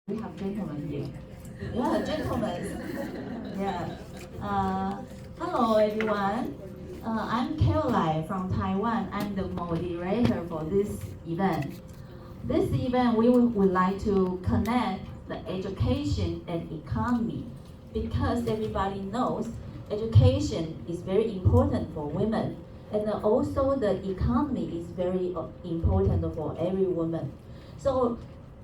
We have gentlemen here. Yeah, gentlemen. Yeah. Hello, everyone. I'm Carolyn from Taiwan. I'm the moderator for this event. This event, we would like to connect the education and economy because everybody knows education is very important for women, and also the economy is very important for every woman. So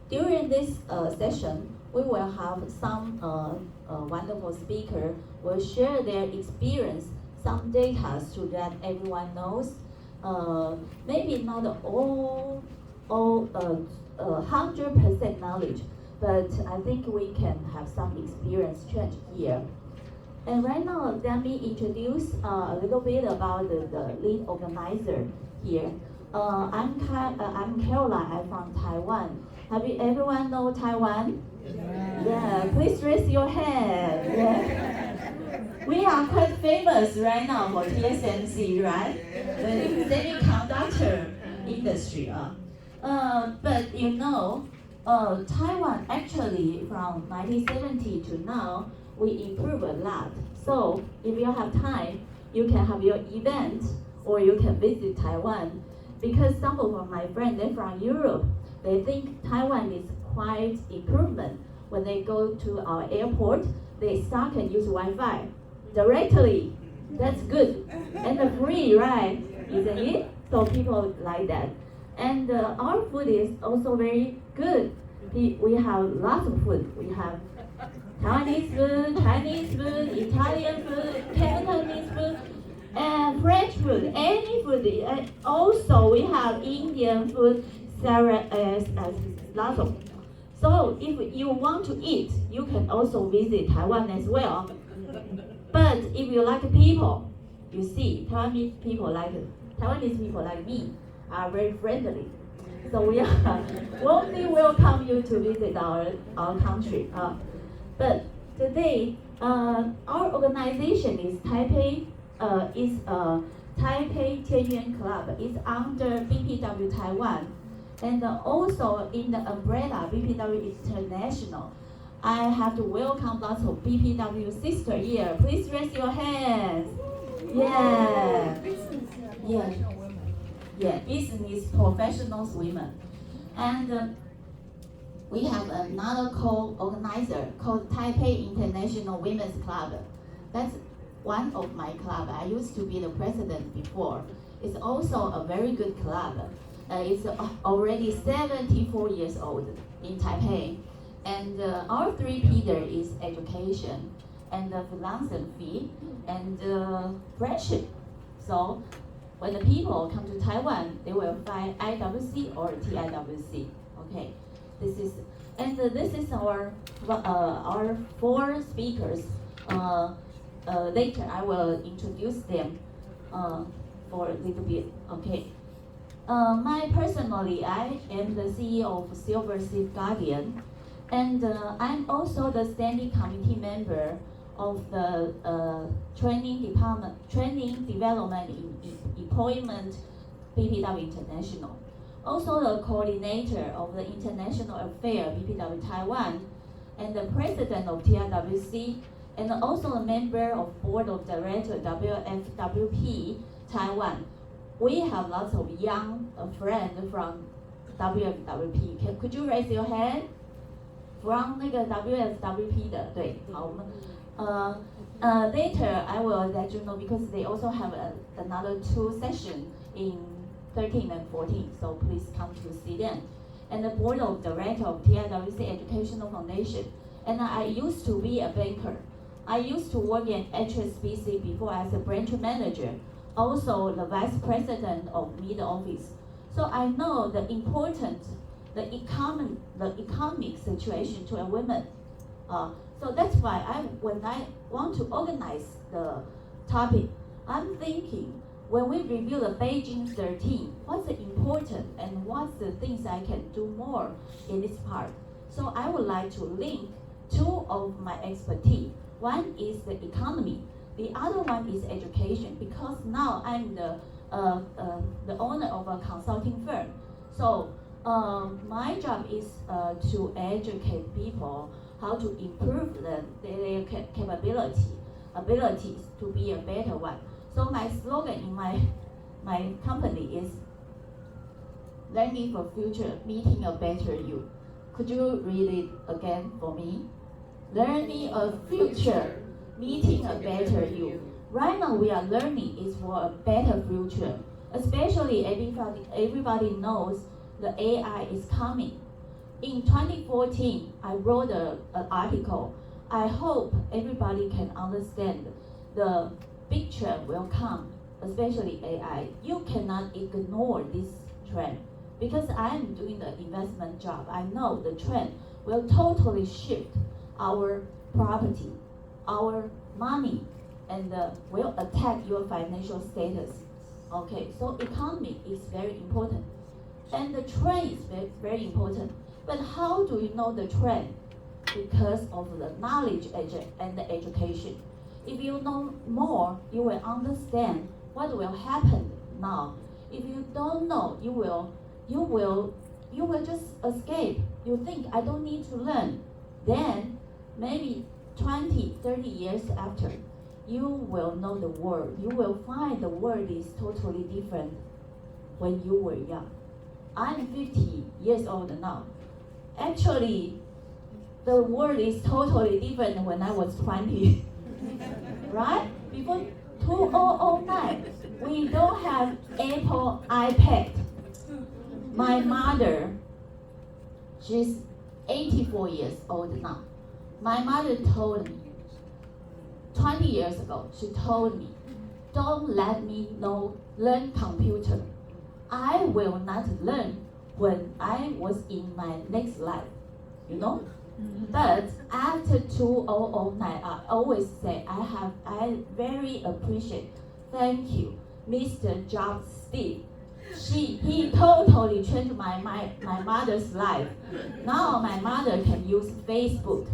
during this session, we will have some wonderful speaker will share their experience, some data so that everyone knows. Maybe not all 100% knowledge, but I think we can have some experience change here. And right now, let me introduce a little bit about the lead organizer here. I'm Caroline. I'm from Taiwan. Have you everyone know Taiwan? Yeah. Please raise your hand. Yeah. We are quite famous right now for TSMC, right? The semiconductor industry. But you know, Taiwan actually from 1970 to now, we improve a lot. So if you have time, you can have your event or you can visit Taiwan. Because some of my friends, they're from Europe, they think Taiwan is quite improvement. When they go to our airport, they start and use Wi-Fi directly. That's good. And free, right? Isn't it? So people like that. And our food is also very good. We have lots of food. We have Taiwanese food, Chinese food, Italian food, Cantonese food, and French food, any food. And also we have Indian food, lots of. So if you want to eat, you can also visit Taiwan as well. But if you like people, you see, Taiwanese people like me are very friendly. So we are warmly welcome you to visit our country. But today, our organization is Taipei Taiepi Tenyuan Club. It's under BPW Taiwan, and also in the umbrella BPW International. I have to welcome lots of BPW sister here. Please raise your hands. Yeah. Yeah. Yeah, business professionals women. And we have another co-organizer called Taipei International Women's Club. That's one of my club. I used to be the president before. It's also a very good club. It's already 74 years old in Taipei. And our three pillar is education and philanthropy and friendship. So when the people come to Taiwan, they will find IWC or TIWC. Okay, this is our four speakers. Later I will introduce them for a little bit. Okay. Personally, I am the CEO of Silver Seed Guardian, and I'm also the standing committee member of the training development in employment BPW International. Also the coordinator of the International Affairs BPW Taiwan, and the president of TIWC, and also a member of board of directors WFWP Taiwan. We have lots of young friends from WFWP. Could you raise your hand? From 那个 WFWP 的，对，好，我们later I will let you know because they also have another two sessions in 13 and 14, so please come to see them. And the board of director of TIWC Educational Foundation. And I used to be a banker. I used to work in HSBC before as a branch manager, also the vice president of middle office. So I know the importance, the economic situation to a woman. So that's why when I want to organize the topic, I'm thinking when we review the Beijing 13, what's the important and what's the things I can do more in this part. So I would like to link two of my expertise. One is the economy, the other one is education, because now I'm the owner of a consulting firm. So My job is to educate people how to improve their abilities to be a better one. So my slogan in my company is learning for future, meeting a better you. Could you read it again for me? Learning a future, meeting a better you. Right now we are learning is for a better future. Especially everybody knows the AI is coming. In 2014, I wrote an article. I hope everybody can understand the big trend will come, especially AI. You cannot ignore this trend because I am doing the investment job. I know the trend will totally shift our property, our money, and will attack your financial status. Okay, so economy is very important. And the trend is very, very important. But how do you know the trend? Because of the knowledge and the education. If you know more, you will understand what will happen now. If you don't know, you will just escape. You think I don't need to learn. Then maybe 20, 30 years after, you will know the world. You will find the world is totally different when you were young. I'm 50 years old now. Actually, the world is totally different when I was 20. Right? Before 2009, we don't have Apple iPad. My mother, she's 84 years old now. My mother told me, 20 years ago, she told me, don't let me learn computer. I will not learn when I was in my next life, you know? But after 2009, I always say I very appreciate, thank you, Mr. Jobs Steve. He totally changed my mother's life. Now my mother can use Facebook.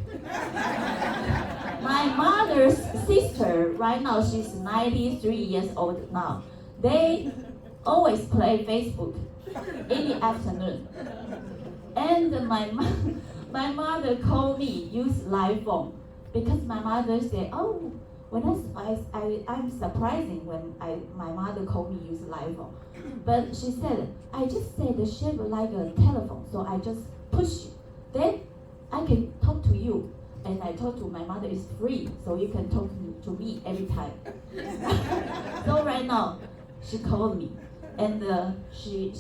My mother's sister, right now she's 93 years old now. They always play Facebook in the afternoon. And my mother called me use live phone because my mother said, oh, I'm surprising when my mother called me use live phone. But she said, I just said the shape like a telephone, so I just push you. Then I can talk to you. And I told to my mother it's free, so you can talk to me every time. So right now, she called me, and she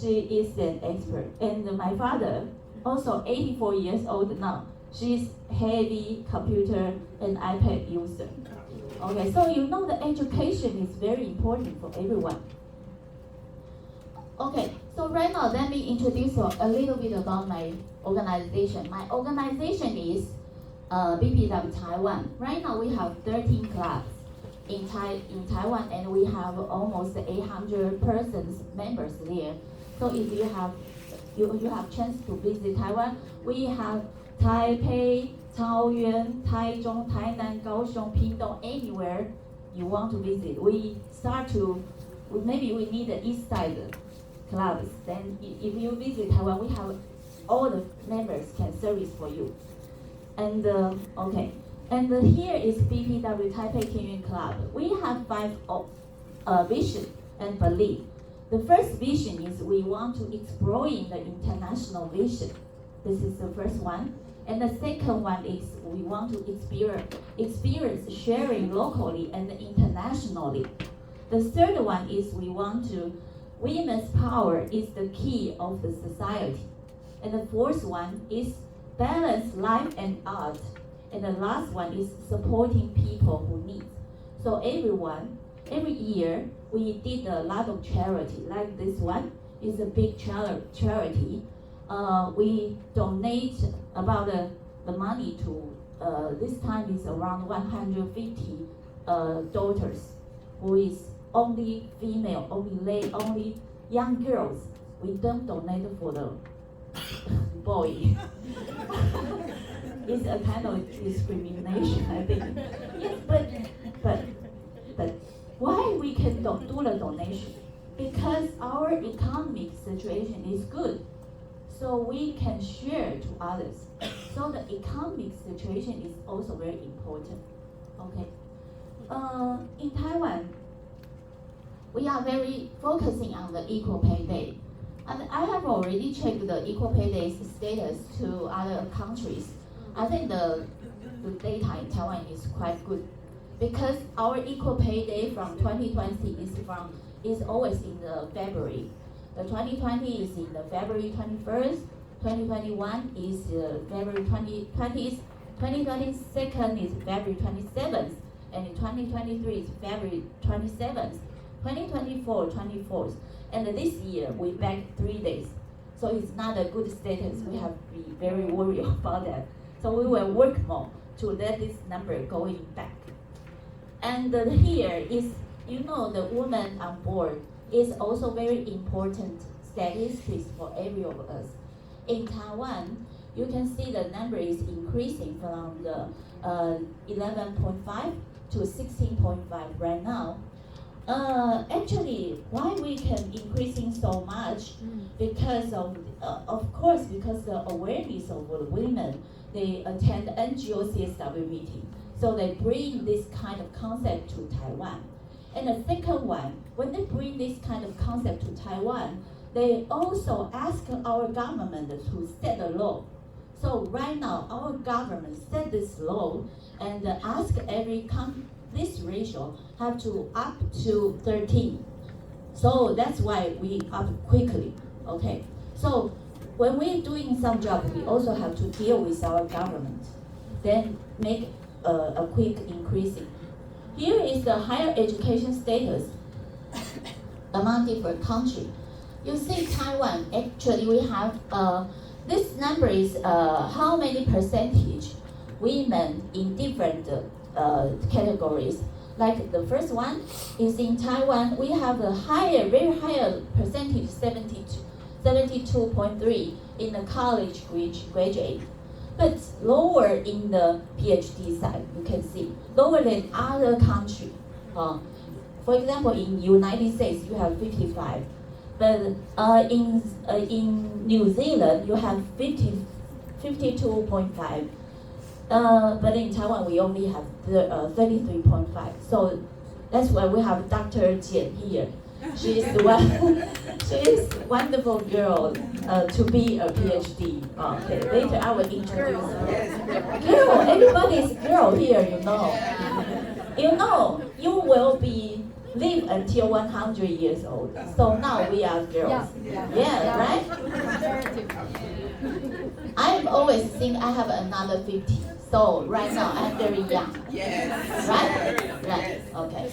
is an expert. And my father, also 84 years old now, she's heavy computer and iPad user. Okay, so you know the education is very important for everyone. Okay, so right now let me introduce you a little bit about my organization. My organization is BPW Taiwan. Right now we have 13 clubs in Taiwan, and we have almost 800 persons members there. So if you have chance to visit Taiwan, we have Taipei, Taoyuan, Taichung, Tainan, Kaohsiung, Pingtung, anywhere you want to visit. Maybe we need the east side clubs. Then if you visit Taiwan, we have all the members can service for you. And okay, and here is BPW Taiepi Tenyuan Club. We have 5 vision and belief. The first vision is we want to exploring the international vision. This is the first one. And the second one is we want to experience sharing locally and internationally. The third one is we want to, women's power is the key of the society. And the fourth one is balance life and art. And the last one is supporting people who need. So every year, we did a lot of charity. Like this one is a big charity. We donate about the money to, this time is around 150 daughters, who is only female, only young girls. We don't donate for the boy. It's a kind of discrimination, I think. Yes, but why we can do the donation? because our economic situation is good, so we can share to others. So the economic situation is also very important. Okay. In Taiwan, we are very focusing on the equal pay day. And I have already checked the equal pay day status to other countries. I think the data in Taiwan is quite good because our equal pay day from 2020 is always in the February. The 2020 is in the February 21st, 2021 is February 20th, 2022 is February 27th, and 2023 is February 27th, 2024, 24th. And this year we back 3 days. So it's not a good status. We have to be very worried about that. So we will work more to let this number going back. And here is, the woman on board is also very important statistics for every of us. In Taiwan, you can see the number is increasing from the 11.5 to 16.5 right now. Actually, why we can increasing so much? Because of course, because the awareness of the women, they attend NGO CSW meeting, so they bring this kind of concept to Taiwan. And the second one, when they bring this kind of concept to Taiwan, they also ask our government to set a law. So right now, our government set this law and ask this ratio have to up to 13. So that's why we up quickly, okay? So when we're doing some job, we also have to deal with our government, then make a quick increasing. Here is the higher education status among different countries. You see Taiwan, actually we have, this number is how many percentage women in different categories. Like the first one is in Taiwan, we have a very higher percentage, 72.3 in the college graduate, but lower in the PhD side, you can see, lower than other countries. For example, in United States, you have 55, but in New Zealand, you have 52.5. But in Taiwan, we only have 33.5. So that's why we have Dr. Chien here. She is wonderful girl to be a PhD. Okay, later I will introduce her. Girl, everybody is girl here, you will live until 100 years old. So now we are girls. Yeah, right? I always think I have another 50. So right now I'm very young. Yes. Right. Okay.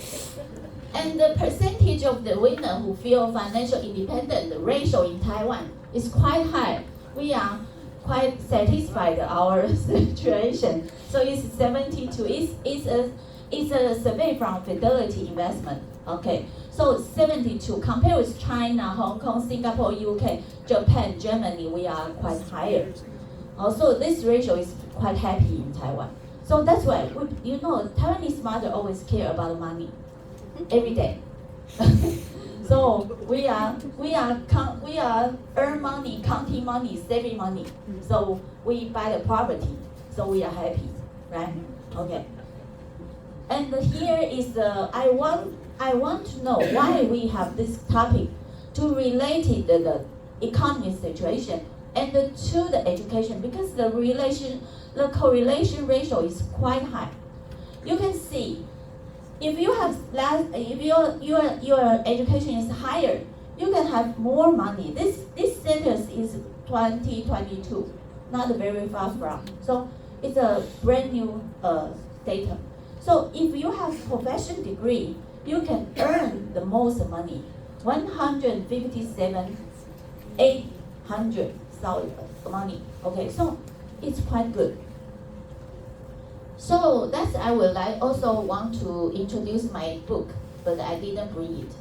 And the percentage of the women who feel financial independent, the ratio in Taiwan is quite high. We are quite satisfied with our situation. So it's 72. It's a survey from Fidelity Investment. Okay. So 72 compared with China, Hong Kong, Singapore, UK, Japan, Germany, we are quite higher. Also, this ratio is quite happy in Taiwan. So that's why, Taiwanese mother always care about money every day. So we are earn money, counting money, saving money. So we buy the property. So we are happy, right? Okay. And here is I want to know why we have this topic to relate it to the economic situation and to the education, because the correlation ratio is quite high. You can see if you have if your education is higher, you can have more money. This status is 2022, not very far from. So it's a brand new data. So if you have professional degree, you can earn the most money, 157,800 money. Okay, so it's quite good. So that's I would also want to introduce my book, but I didn't bring it.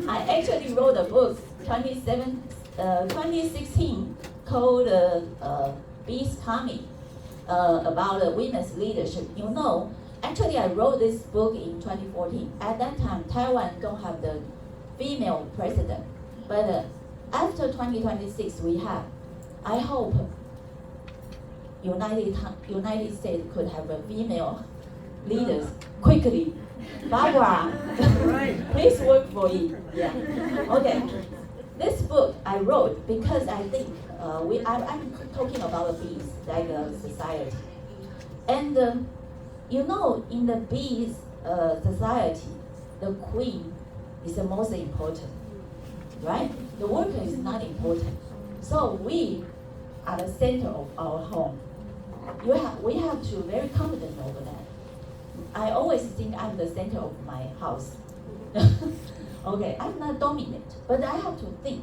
I actually wrote a book 2016 called Beast Coming about women's leadership. Actually, I wrote this book in 2014. At that time, Taiwan don't have the female president, but after 2026 we have. I hope United States could have a female leaders quickly. Barbara, please work for it. Yeah. Okay. This book I wrote because I think I'm talking about bees, like a society, and in the bees society, the queen is the most important, right? The worker is not important. So we are the center of our home. We have to be very confident over that. I always think I'm the center of my house. Okay, I'm not dominant, but I have to think.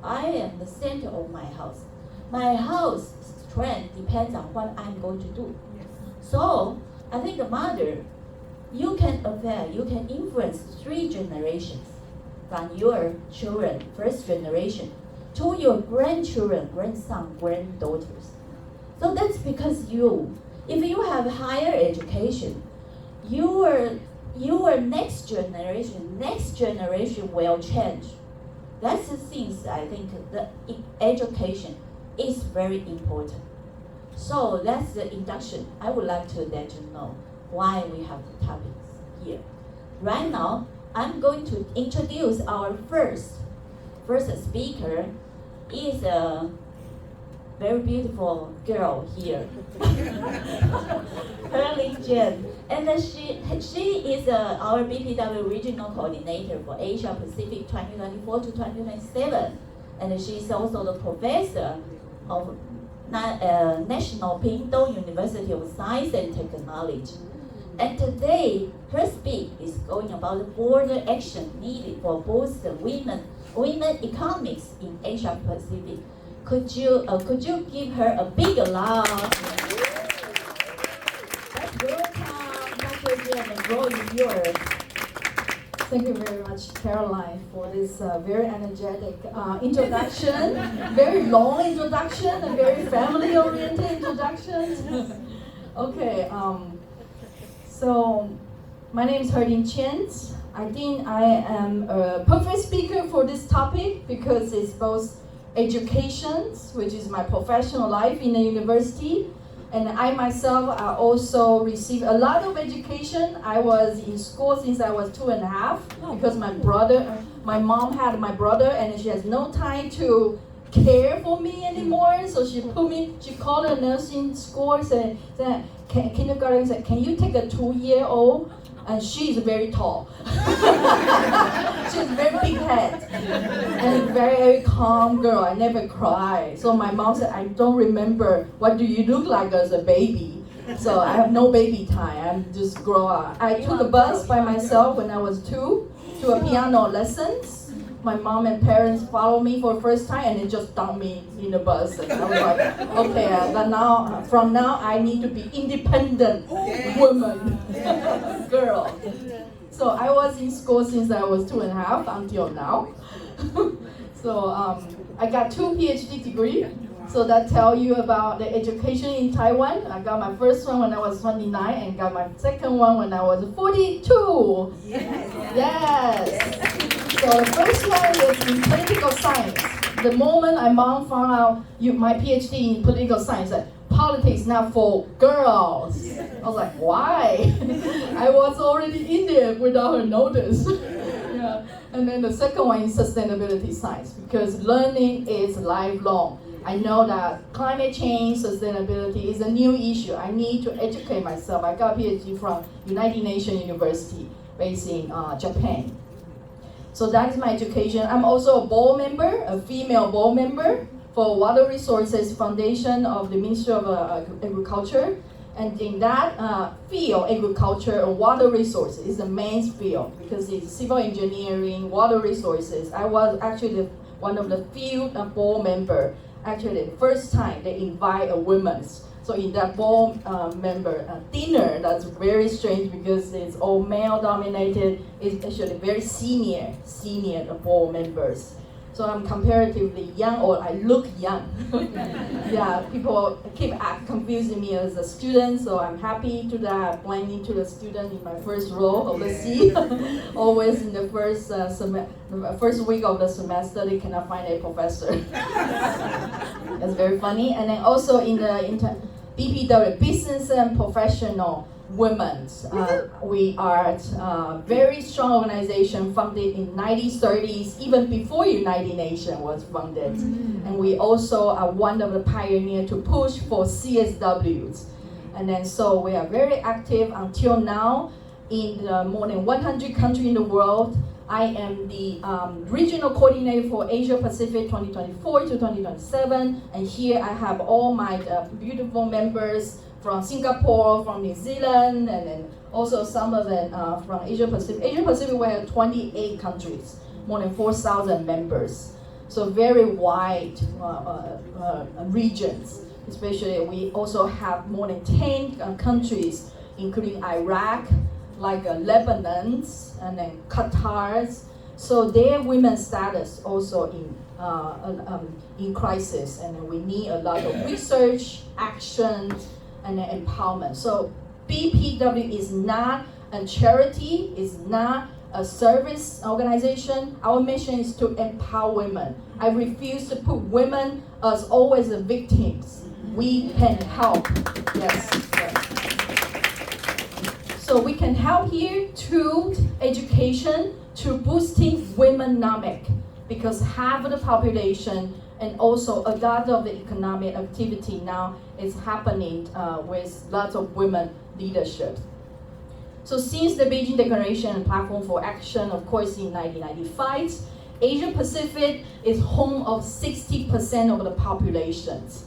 I am the center of my house. My house strength depends on what I'm going to do. So I think the mother, you can influence 3 generations, from your children, first generation, to your grandchildren, grandson, granddaughters. So that's because if you have higher education, your next generation will change. That's the things I think the education is very important. So that's the introduction. I would like to let you know why we have the topics here. Right now, I'm going to introduce our first speaker. Is a very beautiful girl here, Herlin Chien, and she is our BPW regional coordinator for Asia Pacific 2024 to 2027, and she is also the professor of National Pingtung University of Science and Technology. And today, her speak is going about the border action needed for both the women economics in Asia Pacific. Could you give her a big applause? Let's welcome Dr. Chien, and the floor is yours. Thank you very much, Caroline, for this very energetic introduction, very long introduction, and very family-oriented introduction. Okay, so my name is Herlin Chien. I think I am a perfect speaker for this topic because it's both education, which is my professional life in the university, and I myself also received a lot of education. I was in school since I was 2.5 because my mom had my brother, and she has no time to care for me anymore. So she called a nursing school and said kindergarten, said, can you take a 2-year-old? And she's very tall. She's very big head and very, very calm girl. I never cry. So my mom said, I don't remember what do you look like as a baby. So I have no baby time. I just grow up. I took a bus by myself when I was 2 to a piano lessons. My mom and parents followed me for the first time and then just dumped me in the bus. And I was like, okay, from now I need to be independent woman, girl. So I was in school since I was 2.5 until now. So I got 2 PhD degrees. So that tells you about the education in Taiwan. I got my first one when I was 29 and got my second one when I was 42. Yes. So the first one is in political science. The moment my mom found out my PhD in political science, said, politics not for girls. I was like, why? I was already in there without her notice. Yeah. And then the second one is sustainability science, because learning is lifelong. I know that climate change, sustainability is a new issue. I need to educate myself. I got a PhD from United Nations University based in Japan. So that is my education. I'm also a board member, a female board member for Water Resources Foundation of the Ministry of Agriculture. And in that field, agriculture and water resources is the main field because it's civil engineering, water resources. I was actually one of the few board members. Actually, the first time they invite a woman. So in that board member dinner, that's very strange because it's all male dominated. It's actually very senior board members. So I'm comparatively young, or I look young. Yeah, people keep confusing me as a student, so I'm happy to that, blending to the student in my first role overseas. Always in the first week of the semester, they cannot find a professor. That's very funny. And then also in the BPW, Business and Professional Women. We are a very strong organization founded in 1930s, even before United Nations was founded. And we also are one of the pioneers to push for CSWs. And then so we are very active until now in more than 100 countries in the world. I am the regional coordinator for Asia Pacific 2024 to 2027. And here I have all my beautiful members from Singapore, from New Zealand, and then also some of them from Asia Pacific. Asia Pacific, we have 28 countries, more than 4,000 members. So very wide regions. Especially, we also have more than 10 countries, including Iraq, like Lebanon, and then Qatar. So their women's status also in crisis, and we need a lot of research, action, and empowerment. So BPW is not a charity, is not a service organization. Our mission is to empower women. I refuse to put women as always the victims. We can help. Yes. So we can help here through education, through boosting womenomic, because half of the population and also a lot of the economic activity now is happening with lots of women leadership. So since the Beijing Declaration and Platform for Action, of course, in 1995, Asia Pacific is home of 60% of the populations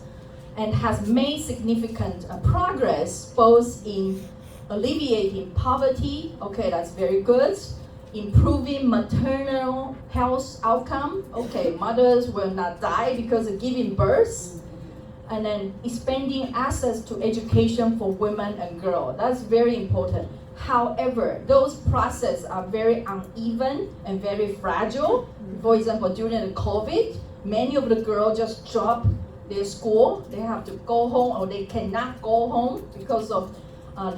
and has made significant progress both in alleviating poverty, okay, that's very good, improving maternal health outcome, okay, mothers will not die because of giving birth, and then expanding access to education for women and girls. That's very important. However, those processes are very uneven and very fragile. For example, during the COVID, many of the girls just drop their school. They have to go home, or they cannot go home because of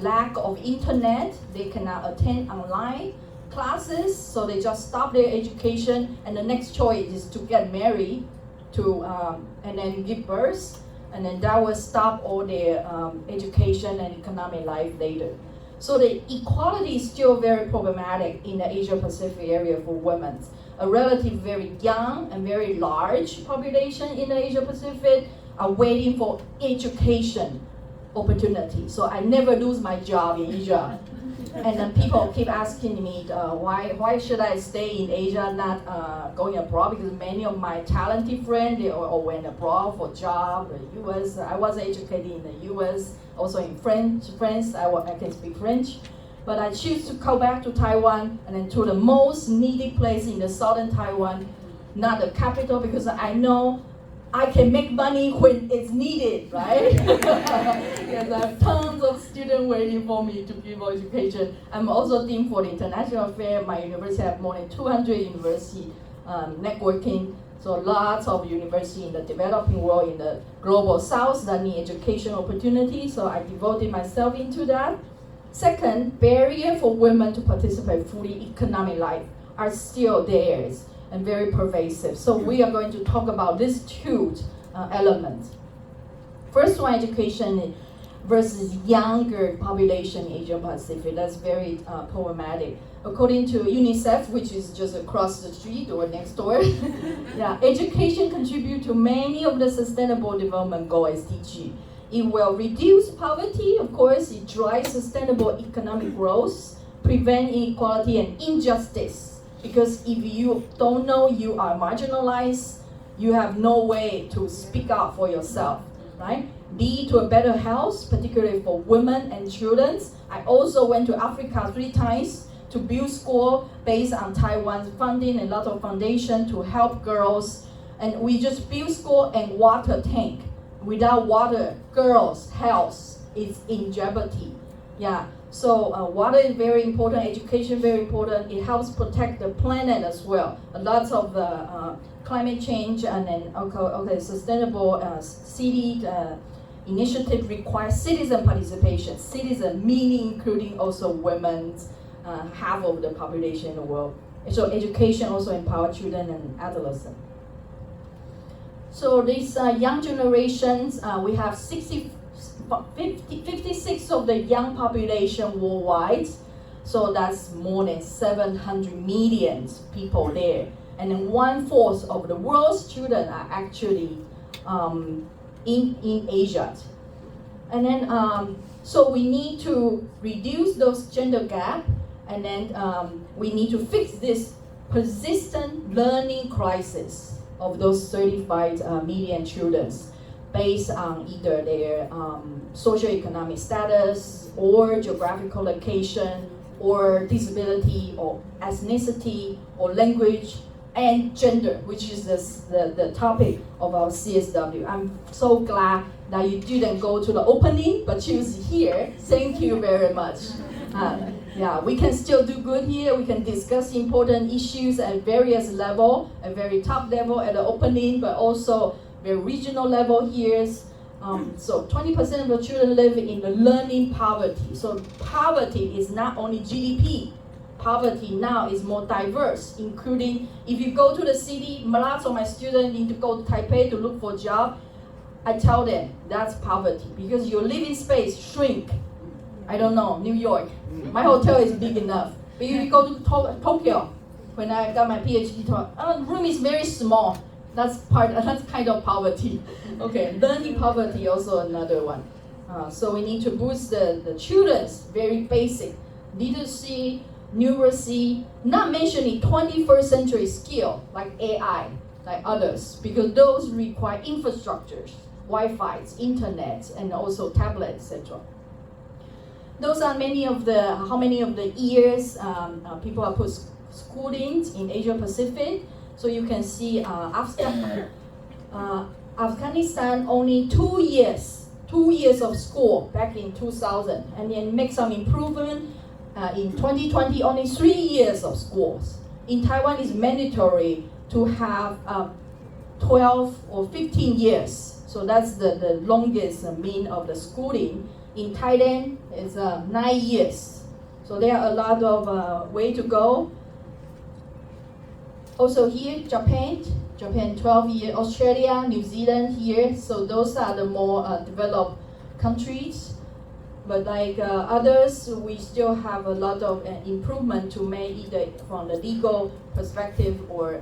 lack of internet. They cannot attend online classes, so they just stop their education, and the next choice is to get married and then give birth, and then that will stop all their education and economic life later. So the equality is still very problematic in the Asia Pacific area for women. A relatively very young and very large population in the Asia Pacific are waiting for education opportunity. So I never lose my job in Asia. And then people keep asking me, why should I stay in Asia, not going abroad? Because many of my talented friends, they all went abroad for job, the US. I was educated in the US, also in France, I can speak French. But I choose to go back to Taiwan, and then to the most needy place in the southern Taiwan, not the capital, because I know I can make money when it's needed, right? Because I have tons of students waiting for me to give education. I'm also dean for the international affair. My university have more than 200 university networking. So lots of universities in the developing world, in the global south that need education opportunities. So I devoted myself into that. Second, barrier for women to participate fully in economic life are still there and very pervasive. So we are going to talk about these two elements. First one, education versus younger population in Asia Pacific. That's very problematic. According to UNICEF, which is just across the street or next door, yeah, education contributes to many of the Sustainable Development Goals, SDG. It will reduce poverty, of course, it drives sustainable economic growth, prevent inequality and injustice. Because if you don't know you are marginalized, you have no way to speak out for yourself, right? Lead to a better health, particularly for women and children. I also went to Africa 3 times to build school based on Taiwan's funding and a lot of foundation to help girls. And we just build school and water tank. Without water, girls' health is in jeopardy. Yeah. So water is very important, education very important. It helps protect the planet as well. A lot of the climate change and then sustainable city initiative requires citizen participation. Citizen meaning including also women, half of the population in the world. So education also empower children and adolescents. So these young generations, we have 56 of the young population worldwide. So that's more than 700 million people there. And then 1/4 of the world's children are actually in Asia. And then, so we need to reduce those gender gap, and then we need to fix this persistent learning crisis of those 35 million children based on either their socioeconomic status or geographical location or disability or ethnicity or language and gender, which is the topic of our CSW. I'm so glad that you didn't go to the opening, but you was here. Thank you very much. Yeah, we can still do good here. We can discuss important issues at various level, at very top level at the opening, but also very regional level here. So 20% of the children live in the learning poverty. So poverty is not only GDP. Poverty now is more diverse, including if you go to the city, lots of my students need to go to Taipei to look for a job. I tell them that's poverty because your living space shrink. I don't know, New York. My hotel is big enough. But if you go to Tokyo, when I got my PhD, the room is very small. That's kind of poverty. Okay, learning poverty also another one. So we need to boost the children's very basic literacy, numeracy, not mentioning 21st century skill like AI, like others, because those require infrastructures, Wi-Fi, internet, and also tablets, etc. Those are how many of the years people have put schooling in Asia Pacific. So you can see Afghanistan only 2 years of school back in 2000, and then make some improvement. In 2020, only 3 years of schools. In Taiwan, it's mandatory to have 12 or 15 years. So that's the longest mean of the schooling. In Thailand, it's 9 years. So there are a lot of way to go. Also here, Japan 12 years, Australia, New Zealand here. So those are the more developed countries. But like others, we still have a lot of improvement to make either from the legal perspective or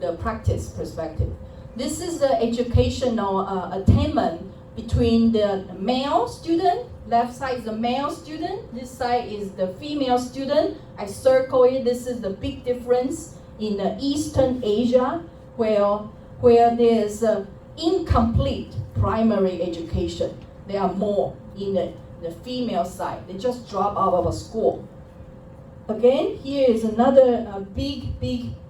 the practice perspective. This is the educational attainment between the male student. Left side is the male student. This side is the female student. I circle it. This is the big difference in the Eastern Asia, where there's incomplete primary education. There are more in the female side. They just drop out of a school. Again, here is another big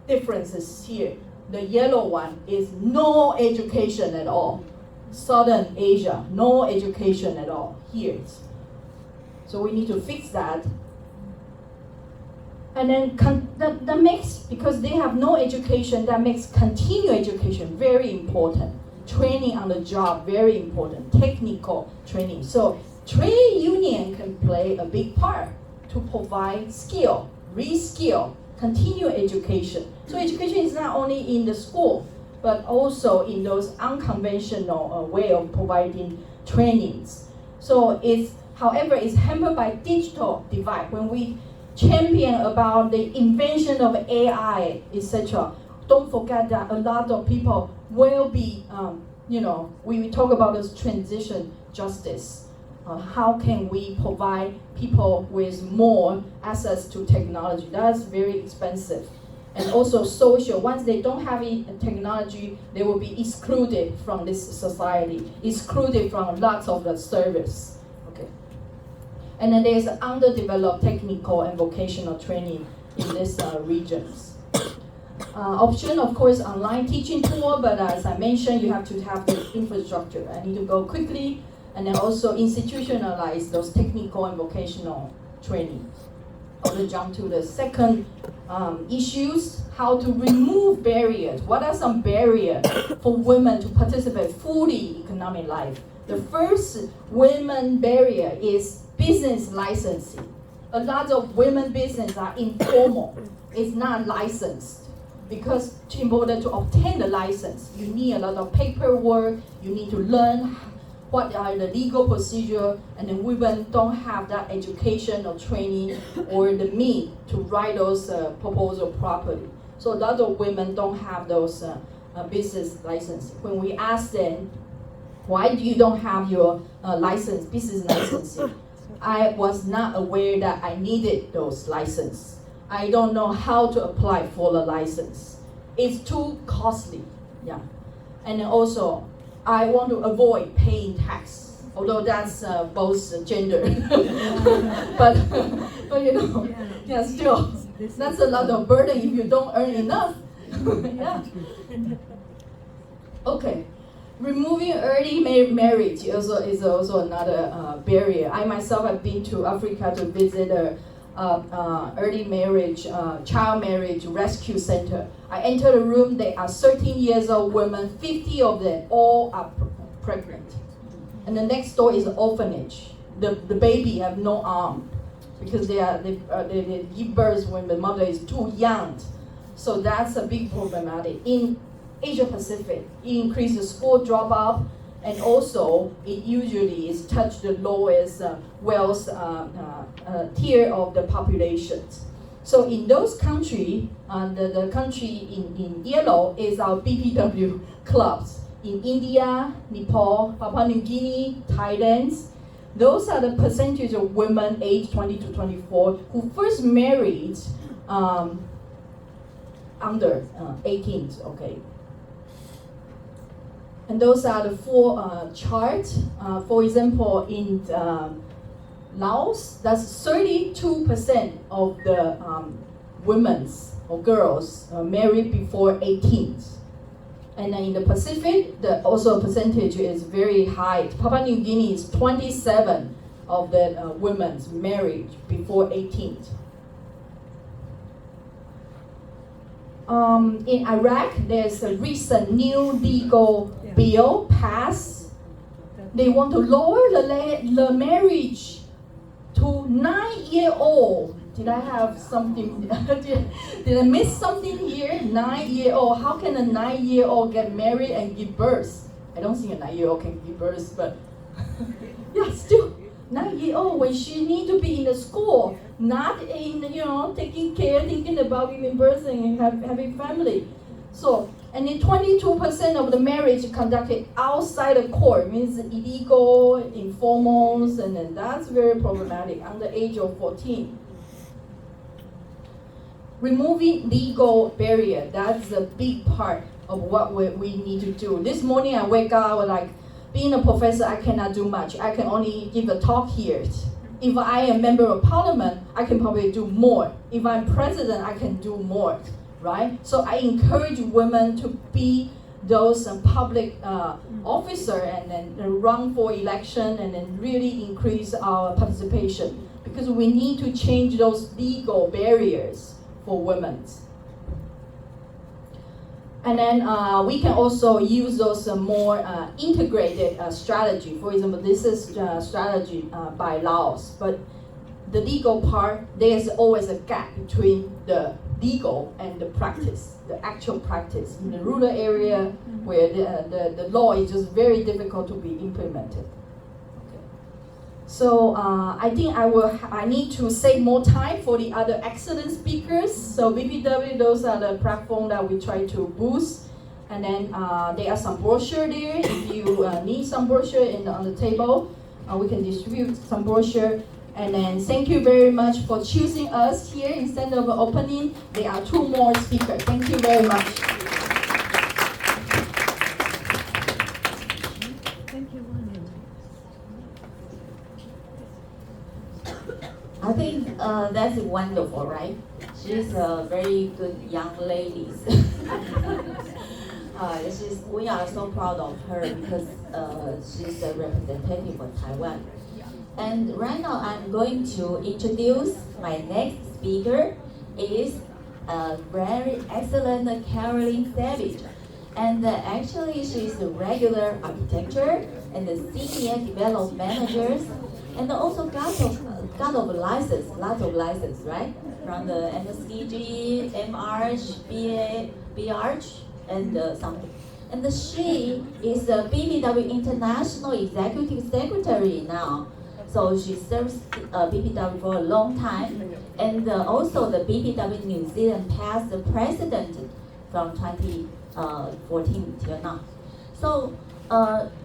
differences here. The yellow one is no education at all. Southern Asia, no education at all. Here. So we need to fix that. And then that makes, because they have no education, that makes continuing education very important. Training on the job, very important. Technical training. So trade union can play a big part to provide skill, re-skill, continue education. So education is not only in the school, but also in those unconventional way of providing trainings. So however, it's hampered by digital divide. When we champion about the invention of AI, etc., don't forget that a lot of people will be, we talk about this transition justice. How can we provide people with more access to technology? That's very expensive. And also social, once they don't have technology, they will be excluded from this society, excluded from lots of the service. Okay. And then there's underdeveloped technical and vocational training in these regions. Option, of course, online teaching tool, but as I mentioned, you have to have the infrastructure. I need to go quickly. and then also institutionalize those technical and vocational training. I will jump to the second issues, how to remove barriers. What are some barriers for women to participate fully in economic life? The first women barrier is business licensing. A lot of women business are informal. It's not licensed. Because in order to obtain the license, you need a lot of paperwork, you need to learn what are the legal procedure, and then women don't have that education or training or the means to write those proposal properly. So a lot of women don't have those business license. When we ask them, why do you don't have your license, business licensing? I was not aware that I needed those license. I don't know how to apply for the license. It's too costly, yeah. And then also, I want to avoid paying tax, although that's both gender. but you know, yeah, still, that's a lot of burden if you don't earn enough. Yeah. Okay. Removing early marriage is also another barrier. I myself have been to Africa to visit a early marriage, child marriage rescue center. I enter the room, they are 13 years old women, 50 of them all are pregnant. And the next door is an orphanage. The baby have no arm because they give birth when the mother is too young. So that's a big problematic. In Asia Pacific, it increases school dropout, and also it usually is touch the lowest wealth tier of the populations. So in those countries, the country in yellow is our BPW clubs. In India, Nepal, Papua New Guinea, Thailand, those are the percentage of women aged 20 to 24 who first married under 18, okay. And those are the four charts. For example, in Laos, that's 32% of the women or girls married before 18. And then in the Pacific, the also percentage is very high. Papua New Guinea is 27 of the women married before 18. In Iraq, there's a recent new legal bill passed. They want to lower the marriage to 9-year-old. Did I have something? did I miss something here? 9-year-old. How can a 9-year-old get married and give birth? I don't think a 9-year-old can give birth, but yeah, still 9-year-old when she need to be in the school, not in taking care, thinking about giving birth and having family. So, and then 22% of the marriage conducted outside the court means illegal, informals, and then that's very problematic under age of 14. Removing legal barrier, that's a big part of what we need to do. This morning I wake up, I was like, being a professor, I cannot do much. I can only give a talk here. If I am member of parliament, I can probably do more. If I'm president, I can do more, right? So I encourage women to be those public officer and then run for election and then really increase our participation because we need to change those legal barriers for women. And then we can also use those more integrated strategy. For example, this is strategy by Laos, but the legal part, there's always a gap between the legal and the practice, the actual practice in the rural area where the law is just very difficult to be implemented. So I think I need to save more time for the other excellent speakers. So BPW, those are the platform that we try to boost. And then there are some brochure there. If you need some brochure on the table, we can distribute some brochure. And then thank you very much for choosing us here instead of opening. There are 2 more speakers. Thank you very much. I think that's wonderful, right? She's a very good young lady. We are so proud of her because she's a representative of Taiwan. And right now I'm going to introduce my next speaker. It is a very excellent Carolyn Savage. And actually she's a regular architecture and the senior development managers and also got of license, lots of license, right? From the MSDG, MArch, BArch, and something. And she is the BPW International Executive Secretary now. So she serves BPW for a long time. And also the BPW New Zealand past president from 2014 till now. So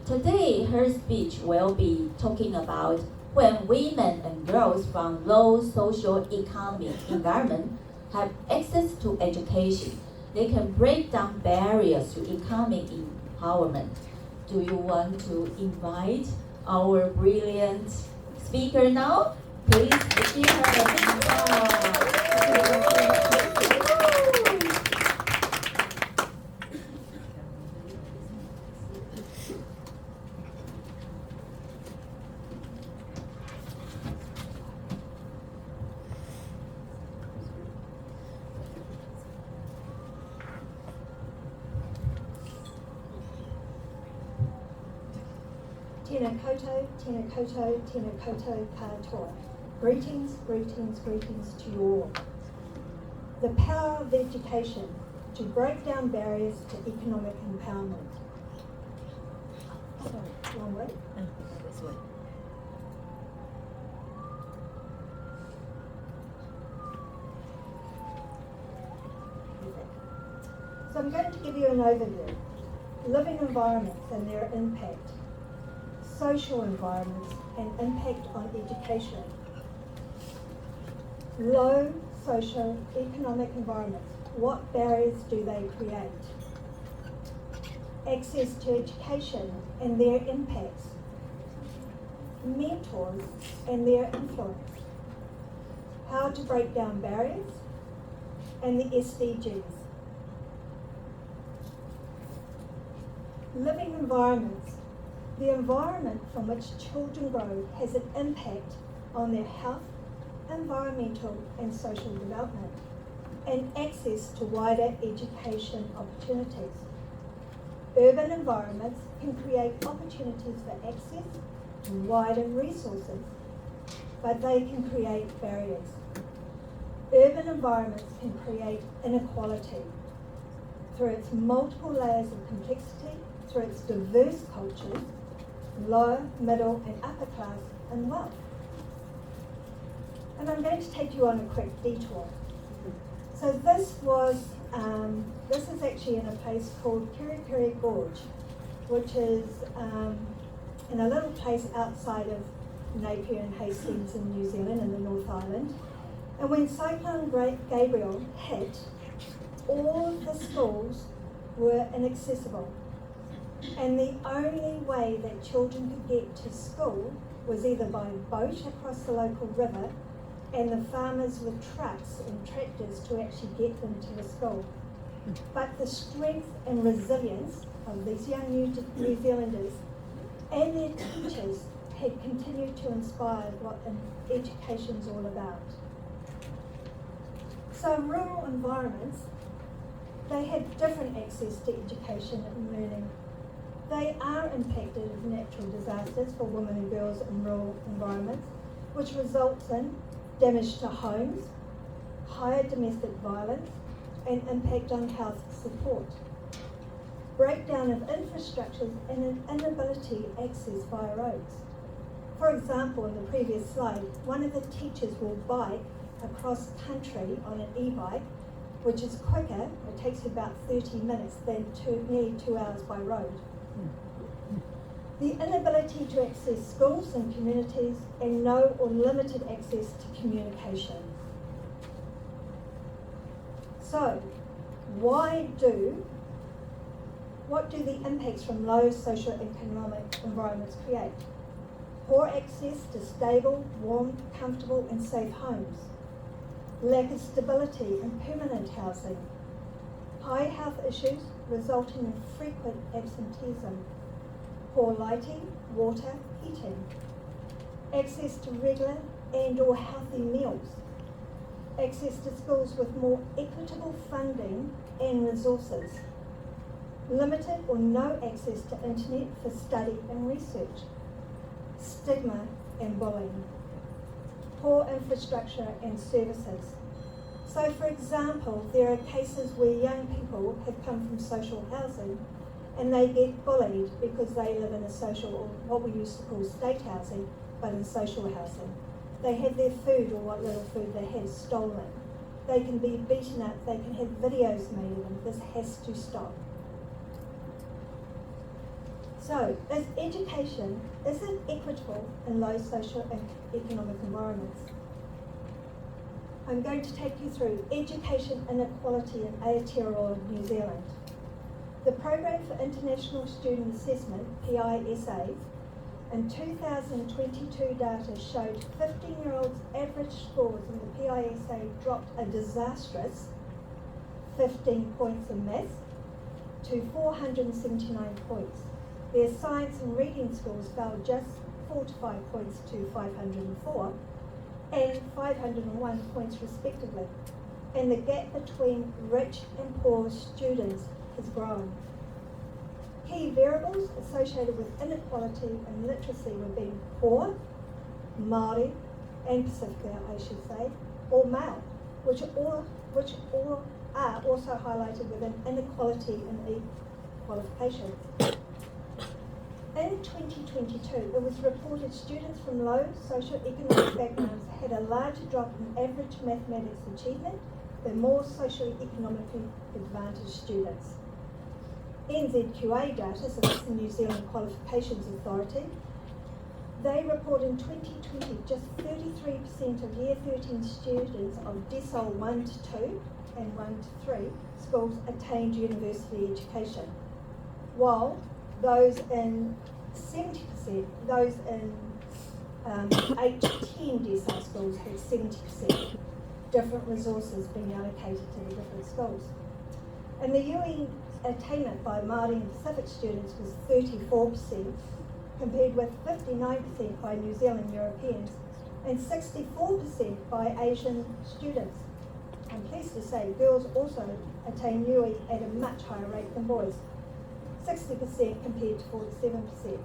today her speech will be talking about when women and girls from low socio-economic environment have access to education, they can break down barriers to economic empowerment. Do you want to invite our brilliant speaker now? Please give her a big applause. Tēnā koutou, tēnā koutou, tēnā koutou katoa. Greetings, greetings, greetings to you all. The power of education to break down barriers to economic empowerment. Sorry, wrong way. This way. So I'm going to give you an overview. Living environments and their impact. Social environments and impact on education. Low socio-economic environments, what barriers do they create? Access to education and their impacts. Mentors and their influence. How to break down barriers and the SDGs. Living environments. The environment from which children grow has an impact on their health, environmental and social development, and access to wider education opportunities. Urban environments can create opportunities for access to wider resources, but they can create barriers. Urban environments can create inequality through its multiple layers of complexity, through its diverse cultures, lower, middle and upper class and wealth. And I'm going to take you on a quick detour. So this is actually in a place called Tiwari Gorge, which is in a little place outside of Napier and Hastings in New Zealand in the North Island. And when Cyclone Gabriel hit, all of the schools were inaccessible. And the only way that children could get to school was either by boat across the local river and the farmers with trucks and tractors to actually get them to the school. But the strength and resilience of these young New Zealanders and their teachers had continued to inspire what education's all about. So rural environments, they had different access to education and learning. They are impacted with natural disasters for women and girls in rural environments, which results in damage to homes, higher domestic violence, and impact on health support. Breakdown of infrastructures and an inability to access via roads. For example, in the previous slide, one of the teachers will bike across country on an e-bike, which is quicker, it takes about 30 minutes than nearly 2 hours by road. The inability to access schools and communities and no or limited access to communication. So, what do the impacts from low socio-economic environments create? Poor access to stable, warm, comfortable and safe homes. Lack of stability and permanent housing. High health issues, resulting in frequent absenteeism, poor lighting, water, heating, access to regular and or healthy meals, access to schools with more equitable funding and resources, limited or no access to internet for study and research, stigma and bullying, poor infrastructure and services. So for example, there are cases where young people have come from social housing and they get bullied because they live in a social, or what we used to call state housing, but in social housing. They have their food, or what little food they have, stolen. They can be beaten up, they can have videos made of them. This has to stop. So, is education, is it equitable in low social and economic environments? I'm going to take you through education inequality in Aotearoa, New Zealand. The Programme for International Student Assessment, PISA, in 2022 data showed 15-year-olds' average scores in the PISA dropped a disastrous 15 points in maths to 479 points. Their science and reading scores fell just 4 to 5 points to 504 and 501 points respectively. And the gap between rich and poor students has grown. Key variables associated with inequality and literacy were being poor, Māori, and Pacifica, I should say, or male, which all are also highlighted within inequality in qualifications. In 2022, it was reported students from low socioeconomic backgrounds had a larger drop in average mathematics achievement than more socioeconomically advantaged students. NZQA data, so that's the New Zealand Qualifications Authority, they report in 2020 just 33% of Year 13 students of Decile 1 to 2 and 1 to 3 schools attained university education, while those in 70%, those in 8 to 10 decile schools had 70%, different resources being allocated to the different schools. And the UE attainment by Māori and Pacific students was 34%, compared with 59% by New Zealand Europeans and 64% by Asian students. I'm pleased to say girls also attain UE at a much higher rate than boys, 60% compared to 47%.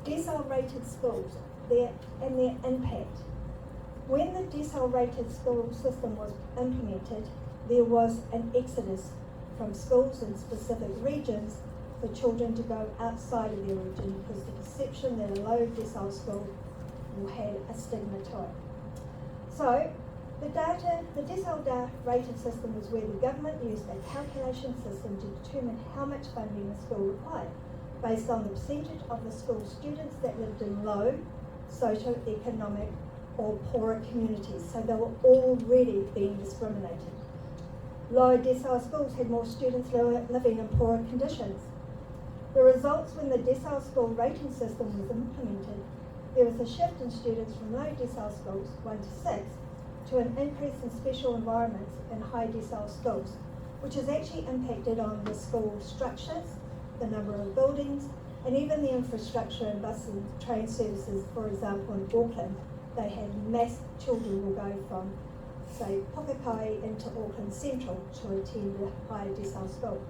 Decile rated schools and their impact. When the decile rated school system was implemented, there was an exodus from schools in specific regions for children to go outside of their region because the perception that a low decile school had a stigma to it. So the decile rated system was where the government used a calculation system to determine how much funding the school required, based on the percentage of the school students that lived in low socio-economic or poorer communities. So they were already being discriminated. Lower decile schools had more students living in poorer conditions. The results when the decile school rating system was implemented, there was a shift in students from low decile schools, 1 to 6, to an increase in special environments in high decile schools, which has actually impacted on the school structures, the number of buildings, and even the infrastructure and bus and train services. For example, in Auckland, they had mass children will go from, say, Pukekohe into Auckland Central to attend a higher decile school.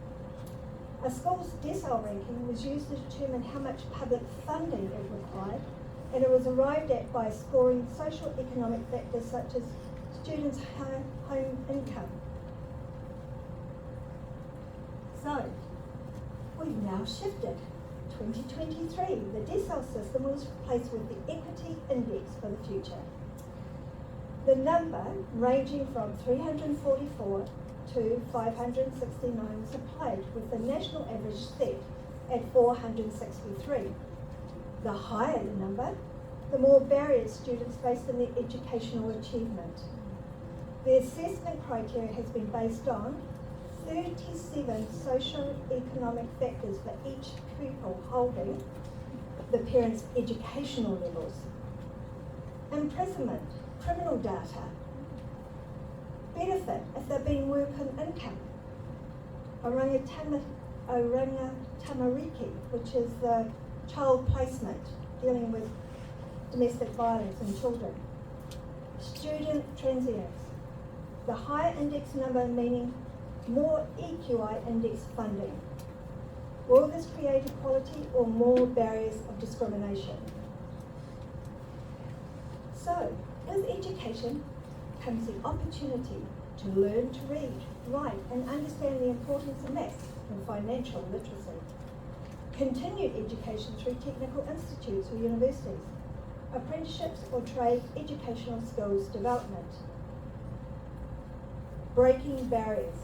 A school's decile ranking was used to determine how much public funding it required, and it was arrived at by scoring social economic factors such as students' home income. So, we've now shifted. 2023, the decile system was replaced with the equity index for the future. The number ranging from 344 to 569 was applied, with the national average set at 463. The higher the number, the more barriers students faced in their educational achievement. The assessment criteria has been based on 37 socio-economic factors for each pupil holding the parents' educational levels. Imprisonment, criminal data, benefit if they're being work and income, Orangatamariki, which is the child placement, dealing with domestic violence in children. Student transients, the higher index number meaning more EQI index funding. Will this create equality or more barriers of discrimination? So, with education comes the opportunity to learn to read, write, and understand the importance of maths and financial literacy. Continued education through technical institutes or universities, apprenticeships or trade educational skills development. Breaking barriers.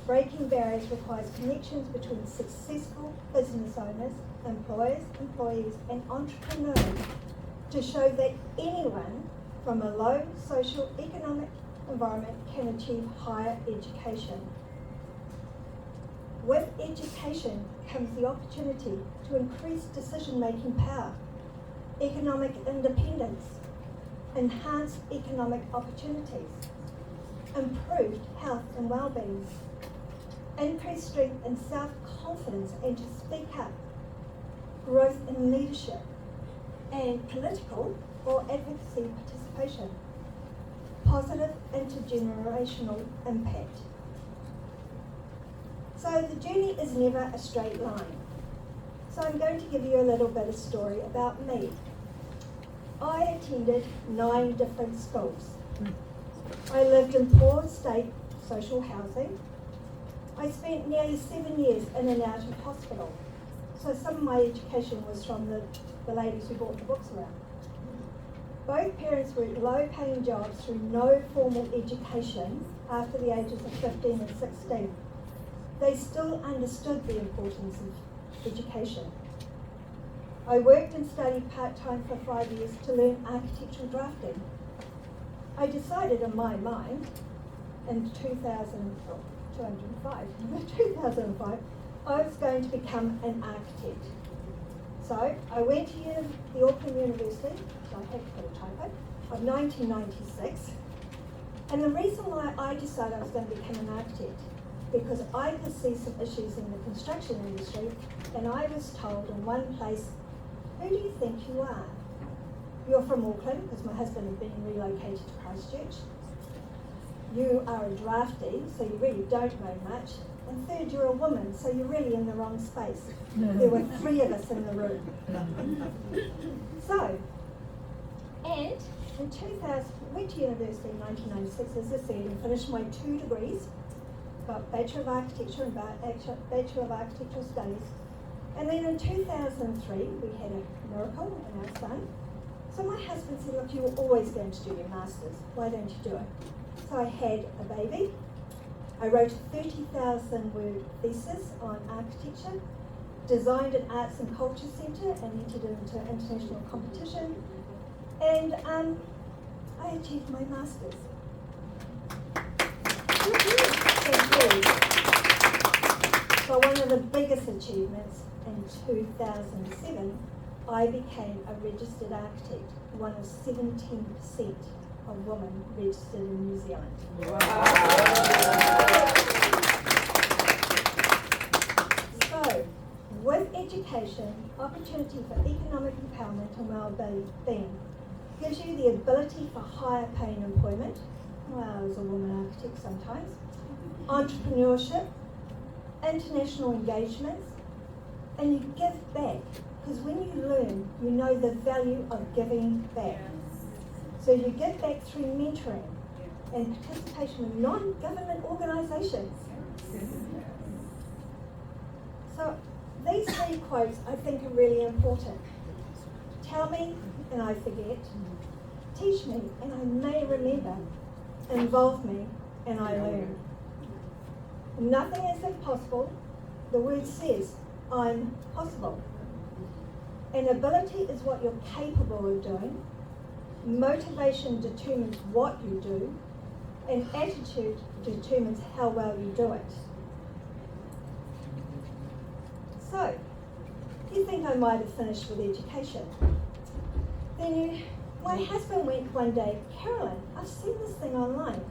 Breaking barriers requires connections between successful business owners, employers, employees, and entrepreneurs to show that anyone from a low social economic environment can achieve higher education. With education comes the opportunity to increase decision-making power, economic independence, enhanced economic opportunities, improved health and well-being, increased strength and self-confidence and to speak up, growth in leadership, and political or advocacy participation, positive intergenerational impact. So the journey is never a straight line. So I'm going to give you a little bit of story about me. I attended 9 different schools. I lived in poor state social housing. I spent nearly 7 years in and out of hospital. So some of my education was from the ladies who brought the books around. Both parents worked low-paying jobs through no formal education after the ages of 15 and 16. They still understood the importance of education. I worked and studied part-time for 5 years to learn architectural drafting. I decided in my mind in 2005, I was going to become an architect. So I went to the Auckland University, so I had to put a typo, of 1996. And the reason why I decided I was going to become an architect, because I could see some issues in the construction industry, and I was told in one place, who do you think you are? You're from Auckland, because my husband had been relocated to Christchurch. You are a draftee, so you really don't know much. And third, you're a woman, so you're really in the wrong space. There were 3 of us in the room. So, and in 2000, went to university in 1996, as I said, and finished my 2 degrees, got Bachelor of Architecture and Bachelor of Architectural Studies. And then in 2003, we had a miracle in our son. So my husband said, look, you were always going to do your Masters. Why don't you do it? So I had a baby. I wrote a 30,000 word thesis on architecture, designed an arts and culture centre and entered into international competition. And I achieved my Masters. So one of the biggest achievements in 2007, I became a registered architect, one of 17% of women registered in New Zealand. Wow. So, with education, opportunity for economic empowerment and well-being gives you the ability for higher paying employment. Well, I was a woman architect sometimes. Entrepreneurship, international engagements, and you give back. Because when you learn, you know the value of giving back. So you give back through mentoring and participation in non-government organisations. So these 3 quotes I think are really important. Tell me and I forget. Teach me and I may remember. Involve me and I learn. Nothing is impossible. The word says, I'm possible. And ability is what you're capable of doing. Motivation determines what you do. And attitude determines how well you do it. So, you think I might have finished with education. Then my husband went one day, Carolyn, I've seen this thing online.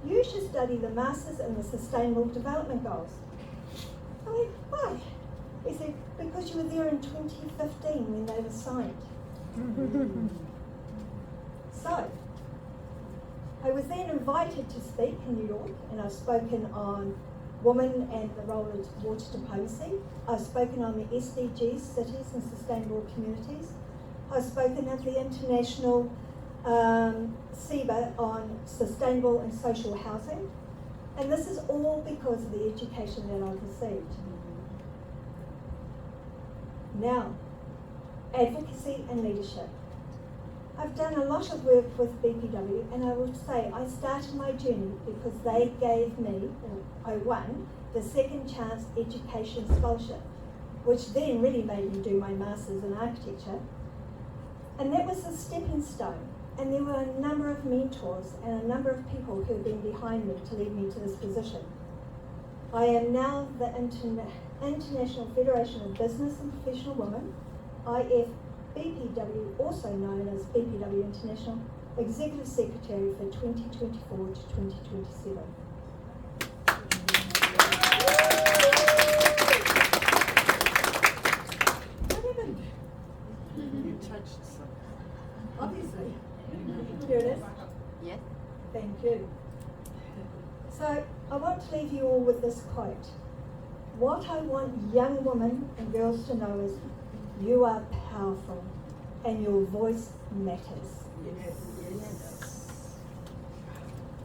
you should study the Masters in the Sustainable Development Goals. I went, why? He said, because you were there in 2015 when they were signed. So, I was then invited to speak in New York, and I've spoken on women and the role of water diplomacy. I've spoken on the SDGs, cities and sustainable communities. I've spoken at the International SIBA on sustainable and social housing. And this is all because of the education that I've received. Now, advocacy and leadership. I've done a lot of work with BPW, and I would say I started my journey because they gave me, or I won, the Second Chance Education Scholarship, which then really made me do my Masters in Architecture. And that was a stepping stone. And there were a number of mentors and a number of people who have been behind me to lead me to this position. I am now the International Federation of Business and Professional Women, BPW, also known as BPW International, Executive Secretary for 2024 to 2027. You touched something. Obviously. Here it is. Yes. Thank you. So I want to leave you all with this quote. What I want young women and girls to know is you are powerful and your voice matters. Yes.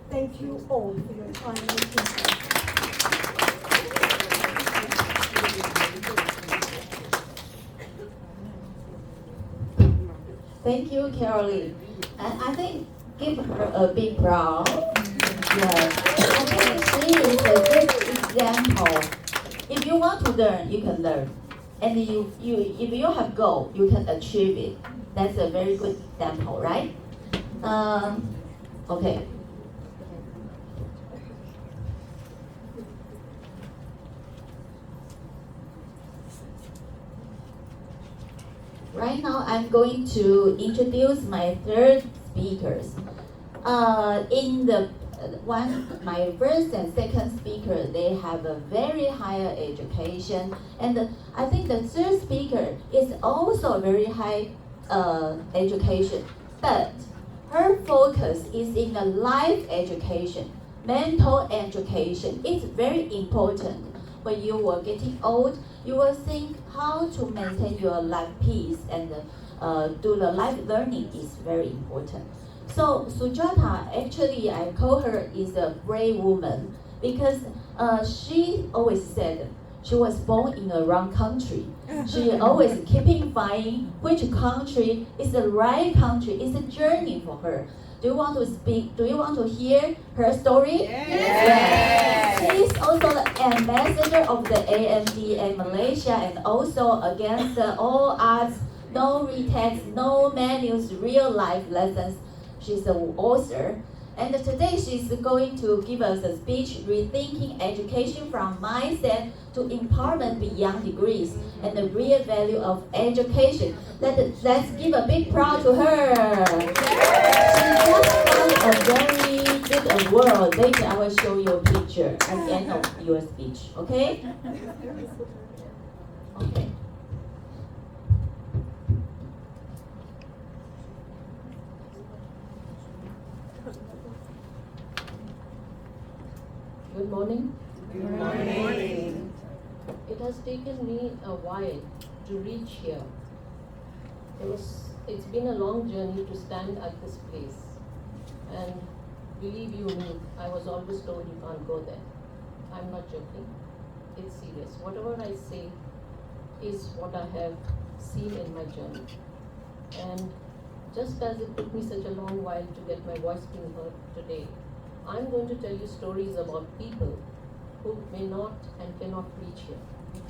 Thank you all for your time and attention. Thank you, Carolyn. And I think give her a big round. Yes. I think she is a good example. If you want to learn, you can learn. And if you have goal, you can achieve it. That's a very good example, right? Okay. Right now, I'm going to introduce my third speakers. In the my first and second speaker, they have a very higher education, and I think the third speaker is also very high education, but her focus is in the life education, mental education. It's very important. When you are getting old, you will think how to maintain your life peace and do the life learning is very important. So Sujata, actually I call her is a brave woman because she always said she was born in the wrong country. She always keeping fighting which country is the right country. It's a journey for her. Do you want to speak? Do you want to hear her story? Yes. She is also the ambassador of the AMDA Malaysia and also against all arts, no retakes, no manuals, real life lessons. She's an author. And today she's going to give us a speech, Rethinking Education from Mindset to Empowerment Beyond Degrees and the Real Value of Education. Let's give a big applause to her. She just won a very good award. Later I will show you a picture at the end of your speech, okay? Okay. Good morning. Good morning. It has taken me a while to reach here. It's been a long journey to stand at this place. And believe you me, I was always told you can't go there. I'm not joking. It's serious. Whatever I say is what I have seen in my journey. And just as it took me such a long while to get my voice being heard today, I'm going to tell you stories about people who may not and cannot reach here.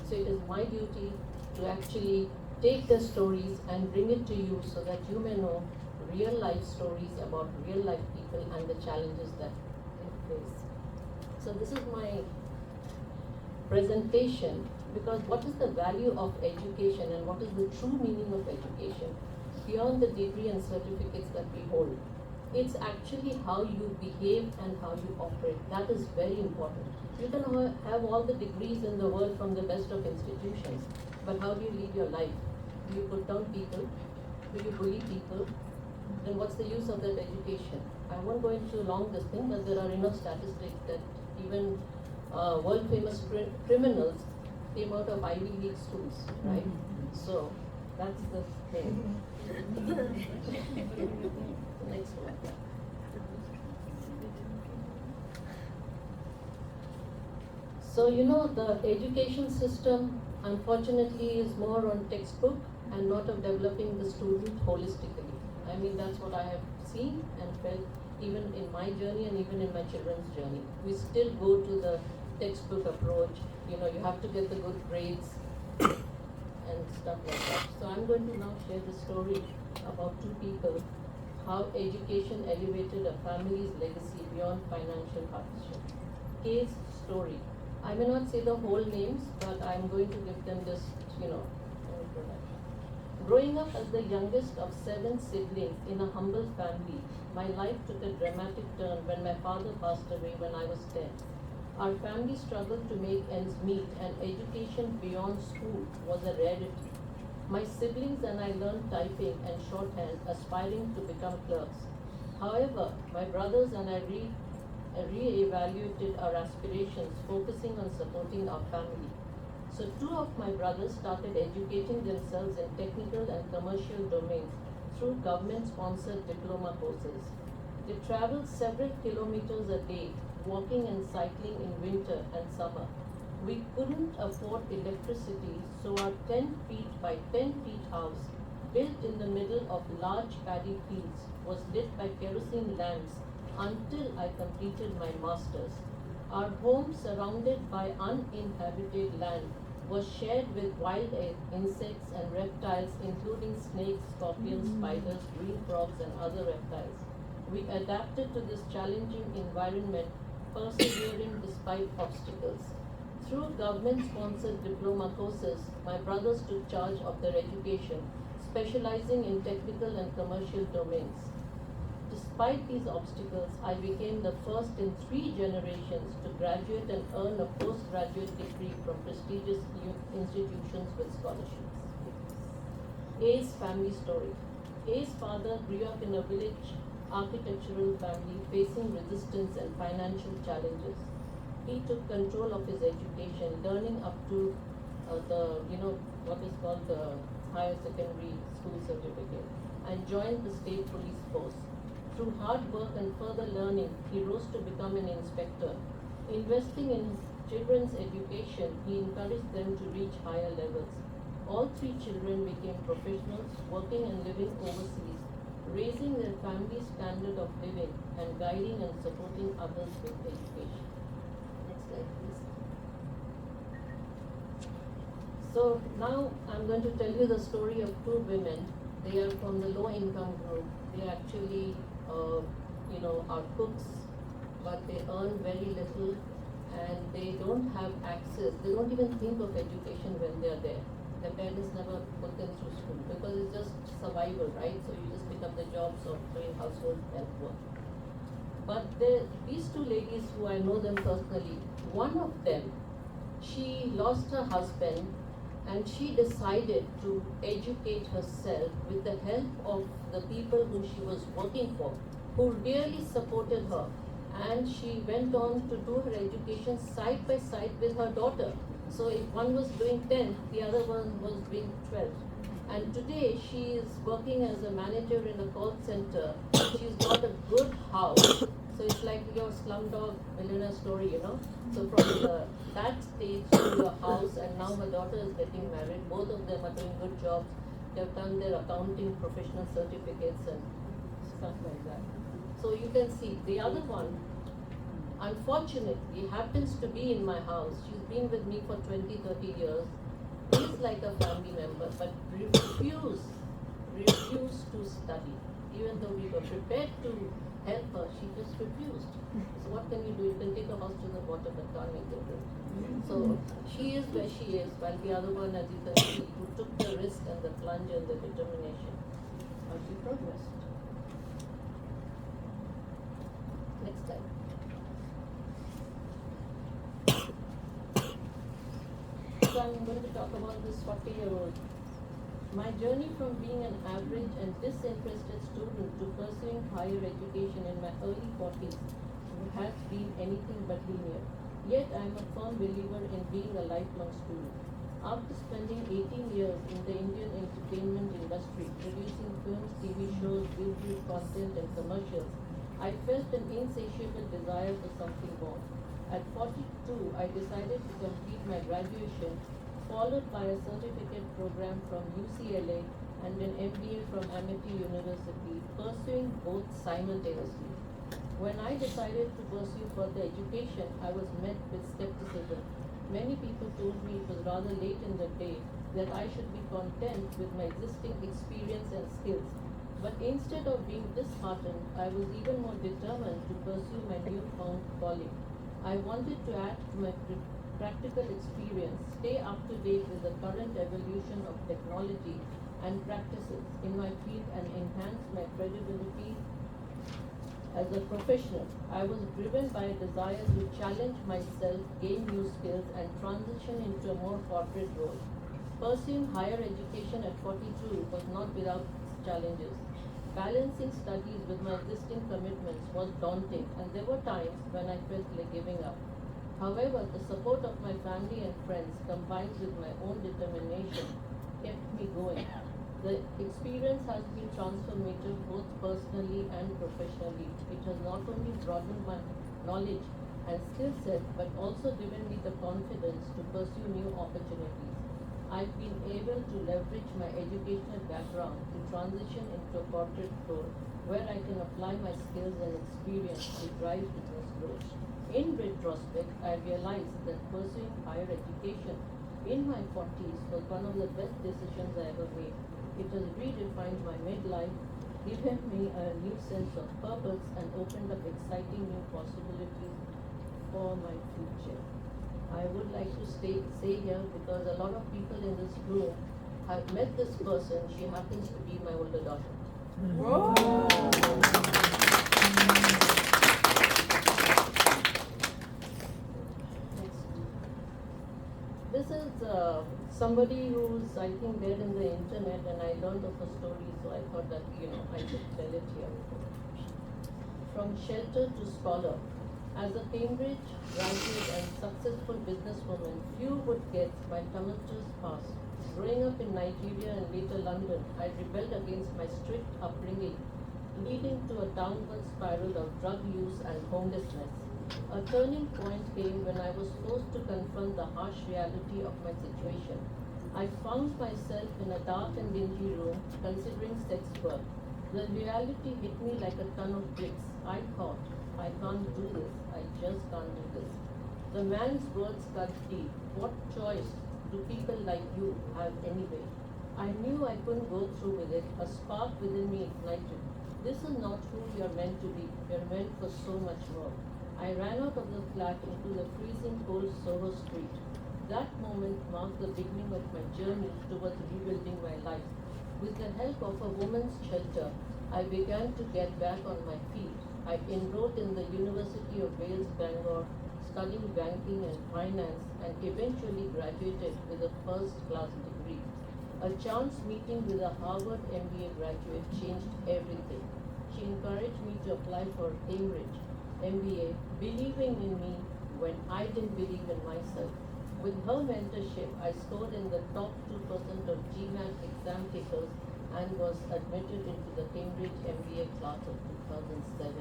So it is my duty to actually take the stories and bring it to you so that you may know real life stories about real life people and the challenges that they face. So this is my presentation because what is the value of education and what is the true meaning of education beyond the degree and certificates that we hold? It's actually how you behave and how you operate. That is very important. You can have all the degrees in the world from the best of institutions, but how do you lead your life? Do you put down people? Do you bully people? Then what's the use of that education? I won't go into long this thing, but there are enough statistics that even world famous criminals came out of Ivy League schools, right? So that's the thing. Next one. So the education system unfortunately is more on textbook and not of developing the student holistically. I mean, that's what I have seen and felt even in my journey and even in my children's journey. We still go to the textbook approach. You have to get the good grades and stuff like that. So I'm going to now share the story about two people, how education elevated a family's legacy beyond financial hardship. Case story. I may not say the whole names, but I'm going to give them just, an introduction. Growing up as the youngest of 7 siblings in a humble family, my life took a dramatic turn when my father passed away when I was 10. Our family struggled to make ends meet, and education beyond school was a rarity. My siblings and I learned typing and shorthand, aspiring to become clerks. However, my brothers and I re-evaluated our aspirations, focusing on supporting our family. So 2 of my brothers started educating themselves in technical and commercial domains through government-sponsored diploma courses. They traveled several kilometers a day, walking and cycling in winter and summer. We couldn't afford electricity, so our 10 feet by 10 feet house, built in the middle of large paddy fields, was lit by kerosene lamps until I completed my master's. Our home, surrounded by uninhabited land, was shared with wild insects and reptiles, including snakes, scorpions, spiders, green frogs, and other reptiles. We adapted to this challenging environment, persevering despite obstacles. Through government-sponsored diploma courses, my brothers took charge of their education, specializing in technical and commercial domains. Despite these obstacles, I became the first in 3 generations to graduate and earn a postgraduate degree from prestigious institutions with scholarships. A's family story. A's father grew up in a village architectural family facing resistance and financial challenges. He took control of his education, learning up to what is called the higher secondary school certificate, and joined the state police force. Through hard work and further learning, he rose to become an inspector. Investing in children's education, he encouraged them to reach higher levels. All 3 children became professionals, working and living overseas, raising their family's standard of living and guiding and supporting others with education. Next slide, please. So now I'm going to tell you the story of 2 women. They are from the low income group. They actually are cooks, but they earn very little and they don't have access. They don't even think of education when they're there. Their parents never put them through school because it's just survival, right? So you just pick up the jobs of doing household help work. But these 2 ladies who I know them personally, one of them, she lost her husband and she decided to educate herself with the help of the people who she was working for, who really supported her. And she went on to do her education side by side with her daughter. So if one was doing 10th, the other one was doing 12th. And today she is working as a manager in a call center. She's got a good house. So it's like your slumdog millionaire story, So from that stage to a house, and now her daughter is getting married. Both of them are doing good jobs. They've done their accounting professional certificates and stuff like that. So you can see the other one, unfortunately, happens to be in my house. She's been with me for 20, 30 years. Is like a family member, but refused to study. Even though we were prepared to help her, she just refused. So what can you do? You can take her house to the bottom, but can't make it good. So she is where she is, while the other one, as you can see, who took the risk and the plunge and the determination. But she progressed. because I'm going to talk about this 40-year-old. My journey from being an average and disinterested student to pursuing higher education in my early 40s has been anything but linear. Yet I am a firm believer in being a lifelong student. After spending 18 years in the Indian entertainment industry, producing films, TV shows, video content and commercials, I felt an insatiable desire for something more. At 42, I decided to complete my graduation, followed by a certificate program from UCLA and an MBA from AMDA University, pursuing both simultaneously. When I decided to pursue further education, I was met with skepticism. Many people told me it was rather late in the day, that I should be content with my existing experience and skills. But instead of being disheartened, I was even more determined to pursue my newfound calling. I wanted to add to my practical experience, stay up to date with the current evolution of technology and practices in my field and enhance my credibility as a professional. I was driven by a desire to challenge myself, gain new skills, and transition into a more corporate role. Pursuing higher education at 42 was not without its challenges. Balancing studies with my existing commitments was daunting, and there were times when I felt like giving up. However, the support of my family and friends, combined with my own determination, kept me going. The experience has been transformative both personally and professionally. It has not only broadened my knowledge and skill set, but also given me the confidence to pursue new opportunities. I've been able to leverage my educational background to transition into a corporate role where I can apply my skills and experience to drive business growth. In retrospect, I realized that pursuing higher education in my 40s was one of the best decisions I ever made. It has redefined my midlife, given me a new sense of purpose, and opened up exciting new possibilities for my future. I would like to say here, because a lot of people in this room have met this person. She happens to be my older daughter. This is somebody who's, I think, there in the internet, and I learned of her story, so I thought that, I should tell it here. From shelter to scholar. As a Cambridge graduate and successful businesswoman, few would guess my tumultuous past. Growing up in Nigeria and later London, I rebelled against my strict upbringing, leading to a downward spiral of drug use and homelessness. A turning point came when I was forced to confront the harsh reality of my situation. I found myself in a dark and dingy room, considering sex work. The reality hit me like a ton of bricks. I thought, I can't do this. I just can't do this. The man's words cut deep. What choice do people like you have anyway? I knew I couldn't go through with it. A spark within me ignited. This is not who you're meant to be. You're meant for so much more. I ran out of the flat into the freezing cold Soho Street. That moment marked the beginning of my journey towards rebuilding my life. With the help of a woman's shelter, I began to get back on my feet. I enrolled in the University of Wales, Bangor, studying banking and finance, and eventually graduated with a first-class degree. A chance meeting with a Harvard MBA graduate changed everything. She encouraged me to apply for Cambridge MBA, believing in me when I didn't believe in myself. With her mentorship, I scored in the top 2% of GMAT exam takers and was admitted into the Cambridge MBA class of 2007.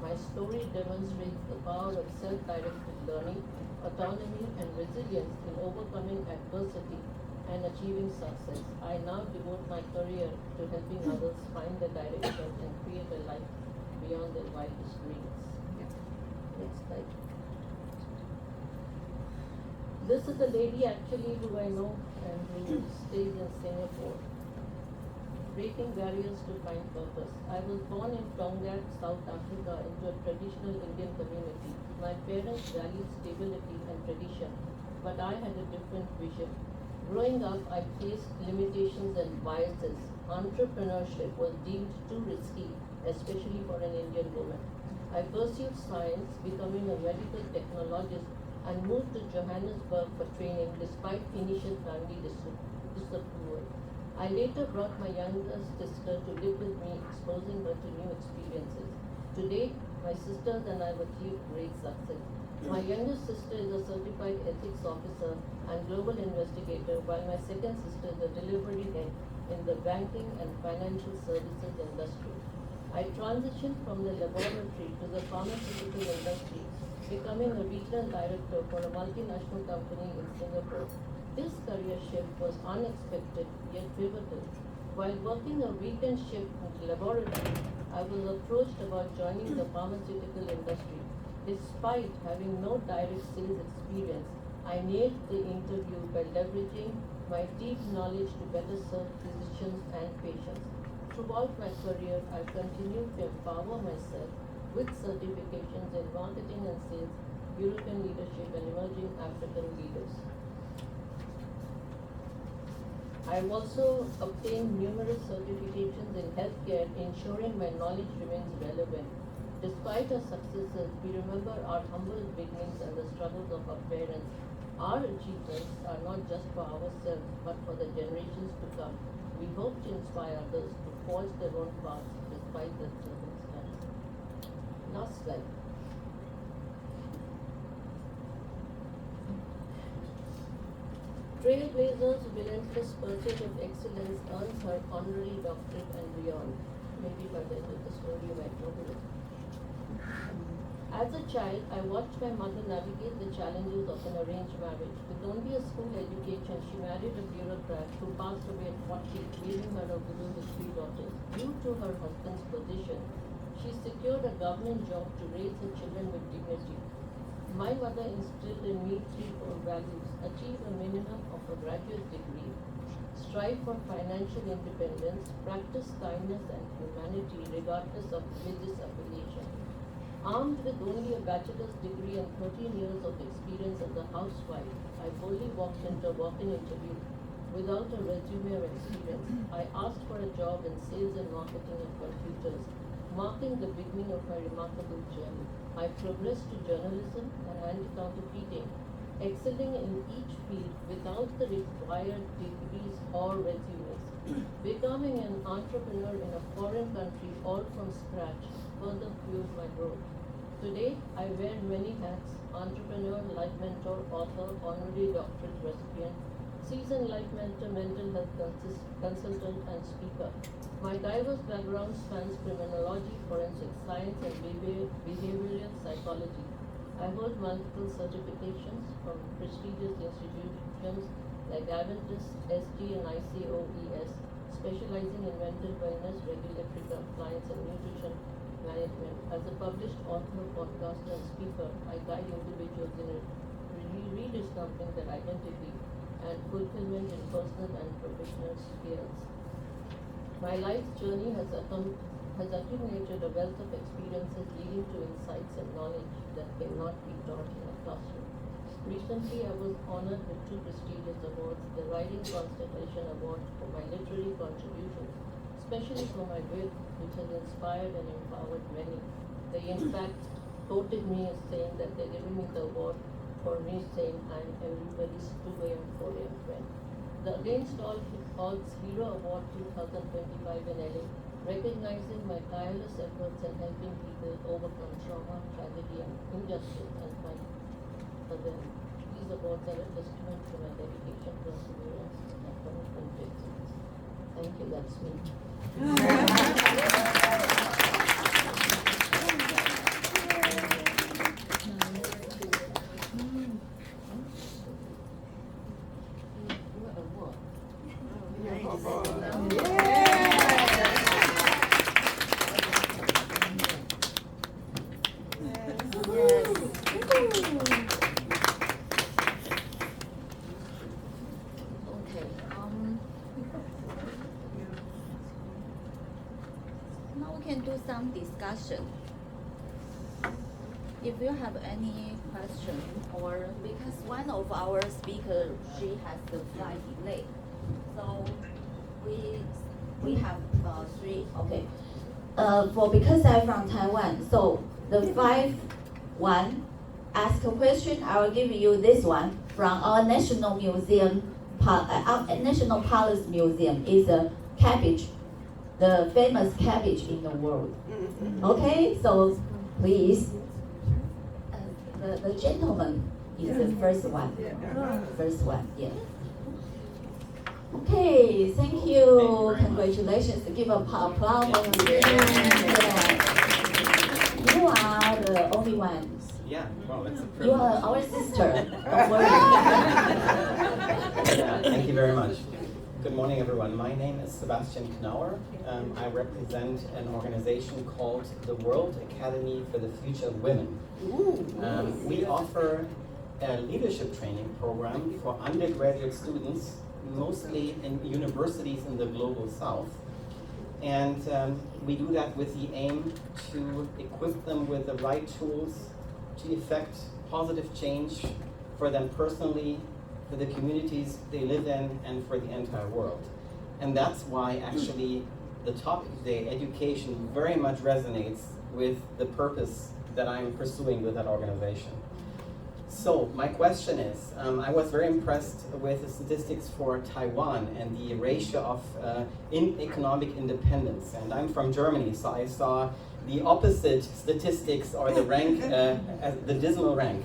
My story demonstrates the power of self-directed learning, autonomy, and resilience in overcoming adversity and achieving success. I now devote my career to helping others find their direction and create a life beyond their wildest dreams. Next slide. This is a lady actually who I know and who stays in Singapore. Breaking barriers to find purpose. I was born in Tonga, South Africa, into a traditional Indian community. My parents valued stability and tradition, but I had a different vision. Growing up, I faced limitations and biases. Entrepreneurship was deemed too risky, especially for an Indian woman. I pursued science, becoming a medical technologist, and moved to Johannesburg for training despite initial family disapproval. I later brought my younger sister to live with me, exposing her to new experiences. Today, my sisters and I have achieved great success. My younger sister is a certified ethics officer and global investigator, while my second sister is a delivery head in the banking and financial services industry. I transitioned from the laboratory to the pharmaceutical industry, becoming a regional director for a multinational company in Singapore. This career shift was unexpected yet pivotal. While working a weekend shift in the laboratory, I was approached about joining the pharmaceutical industry. Despite having no direct sales experience, I nailed the interview by leveraging my deep knowledge to better serve physicians and patients. Throughout my career, I continued to empower myself with certifications in marketing and sales, European leadership, and emerging African leaders. I have also obtained numerous certifications in healthcare, ensuring my knowledge remains relevant. Despite our successes, we remember our humble beginnings and the struggles of our parents. Our achievements are not just for ourselves, but for the generations to come. We hope to inspire others to forge their own paths despite their circumstances. Last slide. Trailblazer's relentless pursuit of excellence earns her honorary doctorate and beyond. Maybe by the end of the story you might know it. As a child, I watched my mother navigate the challenges of an arranged marriage. With only a school education, she married a bureaucrat who passed away at 40, leaving her a widow with 3 daughters. Due to her husband's position, she secured a government job to raise her children with dignity. My mother instilled in me 3 core values: achieve a minimum of a graduate degree, strive for financial independence, practice kindness and humanity regardless of religious affiliation. Armed with only a bachelor's degree and 13 years of experience as a housewife, I boldly walked into a walk-in interview without a resume or experience. I asked for a job in sales and marketing and computers, marking the beginning of my remarkable journey. I progressed to journalism and anti-counterfeiting, excelling in each field without the required degrees or resumes. Becoming an entrepreneur in a foreign country all from scratch further fueled my growth. Today, I wear many hats: entrepreneur, life mentor, author, honorary doctorate recipient, seasoned life mentor, mental health consultant, and speaker. My diverse background spans criminology, forensic science, and behavioral psychology. I hold multiple certifications from prestigious institutions like Adventist, SG, and ICOES, specializing in mental wellness, regulatory compliance, and nutrition management. As a published author, podcaster, and speaker, I guide individuals in rediscovering their identity and fulfillment in personal and professional spheres. My life's journey has accumulated a wealth of experiences leading to insights and knowledge that cannot be taught in a classroom. Recently, I was honored with 2 prestigious awards: the Writing Constellation Award for my literary contributions, especially for my wit, which has inspired and empowered many. They in fact quoted me as saying that they're giving me the award for me saying I'm everybody's 2 a.m. 4 a.m. friend. The Against All Odds Hero Award 2025 in LA, recognizing my tireless efforts in helping people overcome trauma, tragedy, and injustice and fight for them. These awards are a testament to my dedication, perseverance, and commitment to excellence. Thank you, that's me. Now we can do some discussion. If you have any question, or because one of our speakers, she has the flight delay, so we have 3. Okay. For because I'm from Taiwan, so the 5, 1, ask a question, I will give you this one from our National Museum, our National Palace Museum. Is a cabbage, the famous cabbage in the world. Okay, so please, the gentleman is the first one. First one, yeah. Okay, thank you. Congratulations. Give a applause for you. You are the only one. Yeah, well, that's a You privilege. are our sister. Don't worry. Yeah, thank you very much. Good morning, everyone. My name is Sebastian Knauer. I represent an organization called the World Academy for the Future of Women. We offer a leadership training program for undergraduate students, mostly in universities in the global south. And we do that with the aim to equip them with the right tools to effect positive change for them personally, for the communities they live in, and for the entire world. And that's why actually the topic today, education, very much resonates with the purpose that I'm pursuing with that organization. So my question is, I was very impressed with the statistics for Taiwan and the ratio of economic independence. And I'm from Germany, so I saw the opposite statistics, or the rank, the dismal rank.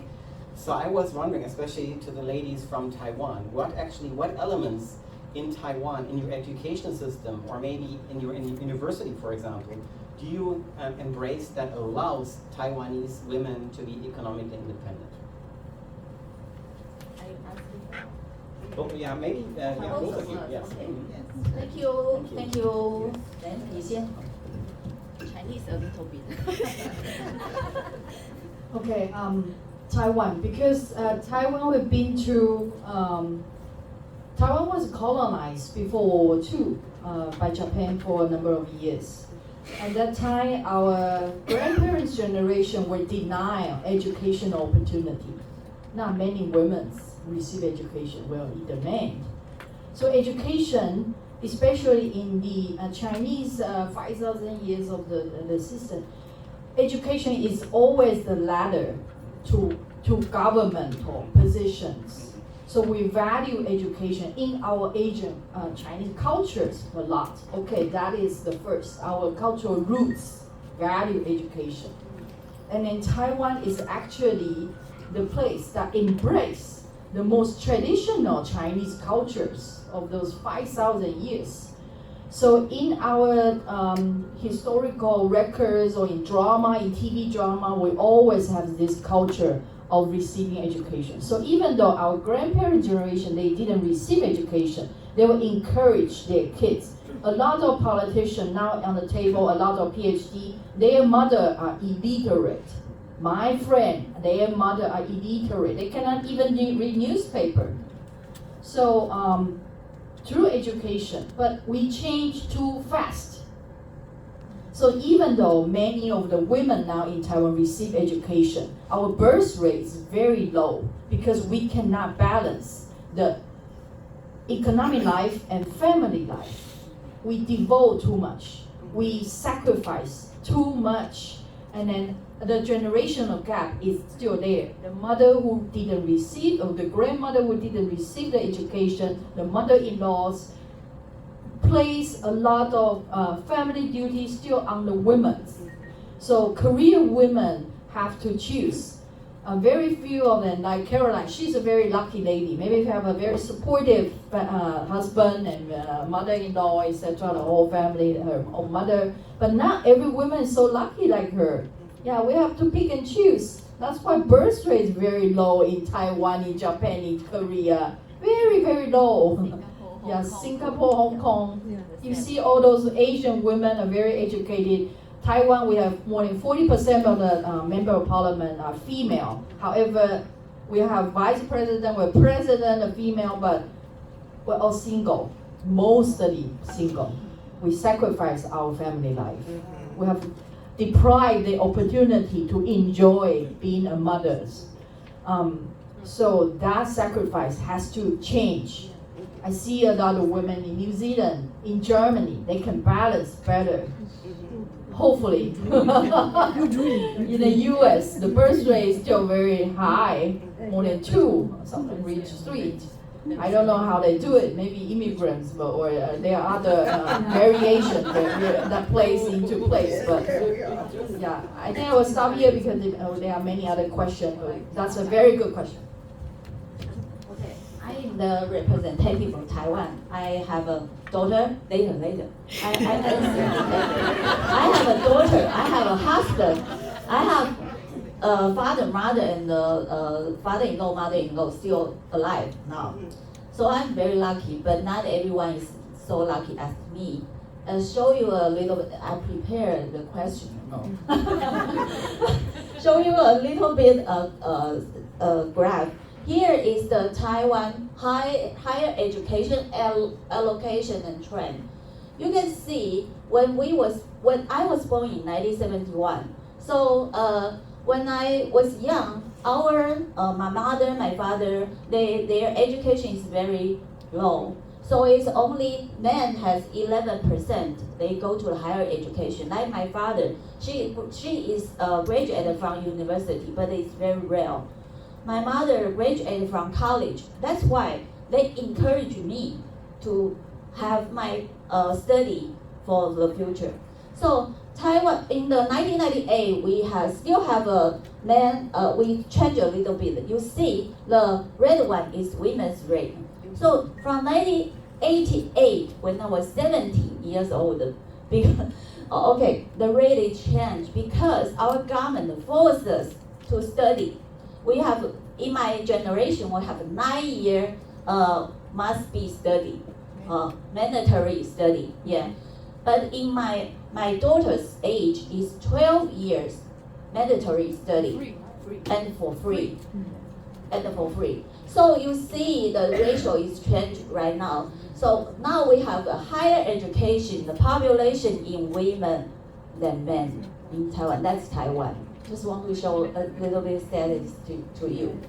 So I was wondering, especially to the ladies from Taiwan, what elements in Taiwan, in your education system, or maybe in your university, for example, do you embrace that allows Taiwanese women to be economically independent? Oh, yeah, maybe, both of you, yes. Okay. Mhm. Thank you. Thank you. Then 你先。 Chinese a little bit. Okay, Taiwan, because Taiwan we've been through, Taiwan was colonized before World War II by Japan for a number of years. At that time, our grandparents' generation were denied educational opportunity. Not many women receive education, well, either men. So education, especially in the Chinese 5,000 years of the system, education is always the ladder to governmental positions. So we value education in our Asian Chinese cultures a lot. Okay, that is the first. Our cultural roots value education. And then Taiwan is actually the place that embrace the most traditional Chinese cultures of those 5,000 years. So in our historical records, or in drama, in TV drama, we always have this culture of receiving education. So even though our grandparent generation, they didn't receive education, they will encourage their kids. A lot of politicians now on the table, a lot of PhD, their mother are illiterate. My friend, their mother are illiterate. They cannot even read newspaper. So through education, but we change too fast. So even though many of the women now in Taiwan receive education, our birth rate is very low because we cannot balance the economic life and family life. We devote too much. We sacrifice too much. And then the generational gap is still there. The mother who didn't receive, or the grandmother who didn't receive the education, the mother-in-laws place a lot of family duties still on the women. So Korean women have to choose. Very few of them, like Carolyn, she's a very lucky lady. Maybe you have a very supportive husband and mother-in-law, etc., the whole family, her own mother. But not every woman is so lucky like her. Yeah, we have to pick and choose. That's why birth rate is very low in Taiwan, in Japan, in Korea. Very, very low. Yeah, Singapore, Hong Kong. You see all those Asian women are very educated. Taiwan, we have more than 40% of the member of parliament are female. However, we have vice president, we're president, a female, but we're all single, mostly single. We sacrifice our family life. We have deprived the opportunity to enjoy being a mother. So that sacrifice has to change. I see a lot of women in New Zealand, in Germany, they can balance better hopefully. In the US, the birth rate is still very high, more than 2, sometimes reach 3. I don't know how they do it, maybe immigrants, but, or there are other variations that plays into place. But yeah, I think I will stop here because there are many other questions, but that's a very good question. Okay, I am the representative from Taiwan. I have a daughter, later. I have a daughter, I have a husband, I have father, mother, and father-in-law, mother-in-law still alive now. So I'm very lucky, but not everyone is so lucky as me. I'll show you a little bit, I prepared the question, show you a little bit of graph. Here is the Taiwan higher education allocation and trend. You can see when I was born in 1971. So when I was young, my mother, my father, their education is very low. So it's only men has 11%. They go to higher education. Like my father, she is graduated from university, but it's very rare. My mother graduated from college. That's why they encourage me to have my study for the future. So Taiwan, in the 1998, we still have a men, we changed a little bit. You see, the red one is women's rate. So from 1988, when I was 17 years old, okay, the rate is changed because our government forced us to study. We have, in my generation, we have 9 year must be study, mandatory study, yeah. But in my daughter's age is 12 years mandatory study and for free. So you see the ratio is changed right now. So now we have a higher education, the population in women than men in Taiwan. That's Taiwan. Just want to show a little bit status to you.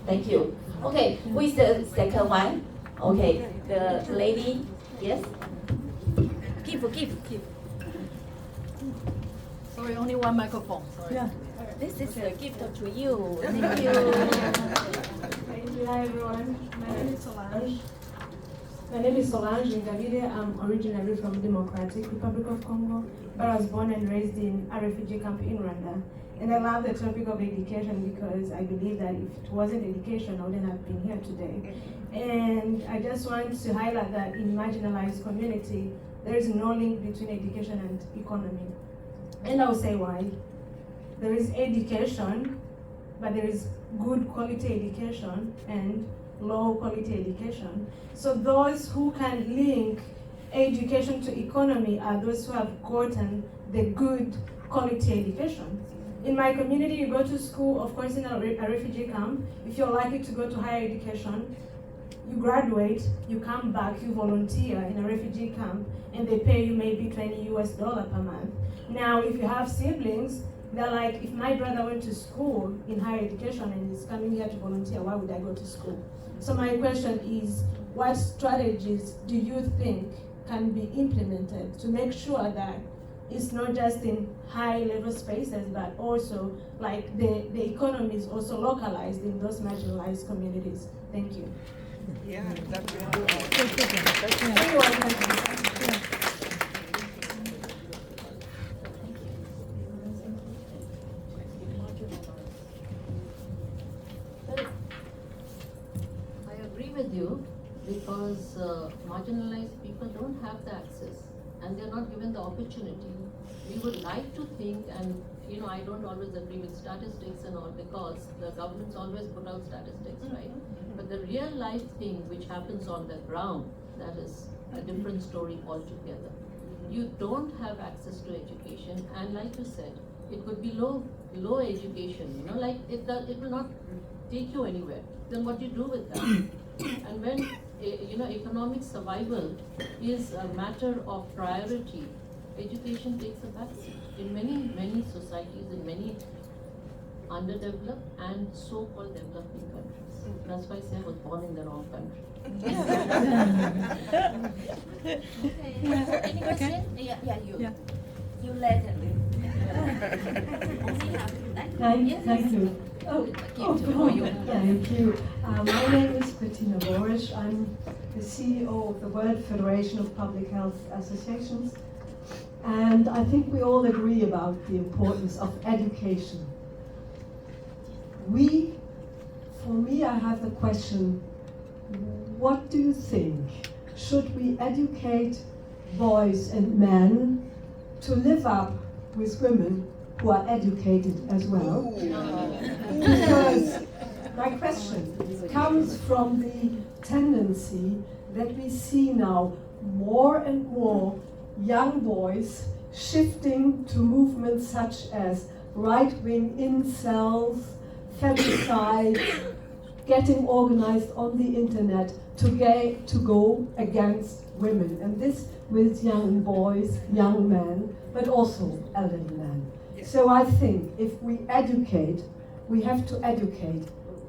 Thank you. Okay, who is the second one? Okay, the lady, yes? Give. Sorry, only one microphone. Sorry. Yeah. This is a gift to you. Thank you. Hi everyone, my name is Solange. Ngavile. I'm originally from Democratic Republic of Congo, but I was born and raised in a refugee camp in Rwanda. And I love the topic of education because I believe that if it wasn't education, I wouldn't have been here today. And I just want to highlight that in marginalized community, there is no link between education and economy. And I'll say why. There is education, but there is good quality education and low quality education. So those who can link education to economy are those who have gotten the good quality education. In my community, you go to school, of course in a refugee camp. If you're lucky to go to higher education, you graduate, you come back, you volunteer in a refugee camp, and they pay you maybe $20 US per month. Now, if you have siblings, they're like, if my brother went to school in higher education and is coming here to volunteer, why would I go to school? So my question is, what strategies do you think can be implemented to make sure that it's not just in high level spaces, but also like the economy is also localized in those marginalized communities? Thank you. Yeah, that's really cool. With you because marginalized people don't have the access and they're not given the opportunity. We would like to think, and I don't always agree with statistics and all because the governments always put out statistics, right? But the real life thing which happens on the ground, that is a different story altogether. You don't have access to education, and like you said, it could be low education, like it will not take you anywhere. Then what do you do with that? And when economic survival is a matter of priority, education takes a backseat in many societies, in many underdeveloped and so-called developing countries. That's why I say I was born in the wrong country. Okay. Any question? Yeah, you. You led. Thank you. Thank you. My name is Bettina Borisch. I'm the CEO of the World Federation of Public Health Associations. And I think we all agree about the importance of education. For me, I have the question, what do you think? Should we educate boys and men to live up with women who are educated as well? Because my question comes from the tendency that we see now more and more young boys shifting to movements such as right-wing incels, femicides, getting organized on the internet to go against women. And this with young boys, young men, but also elderly men. So I think if we educate, we have to educate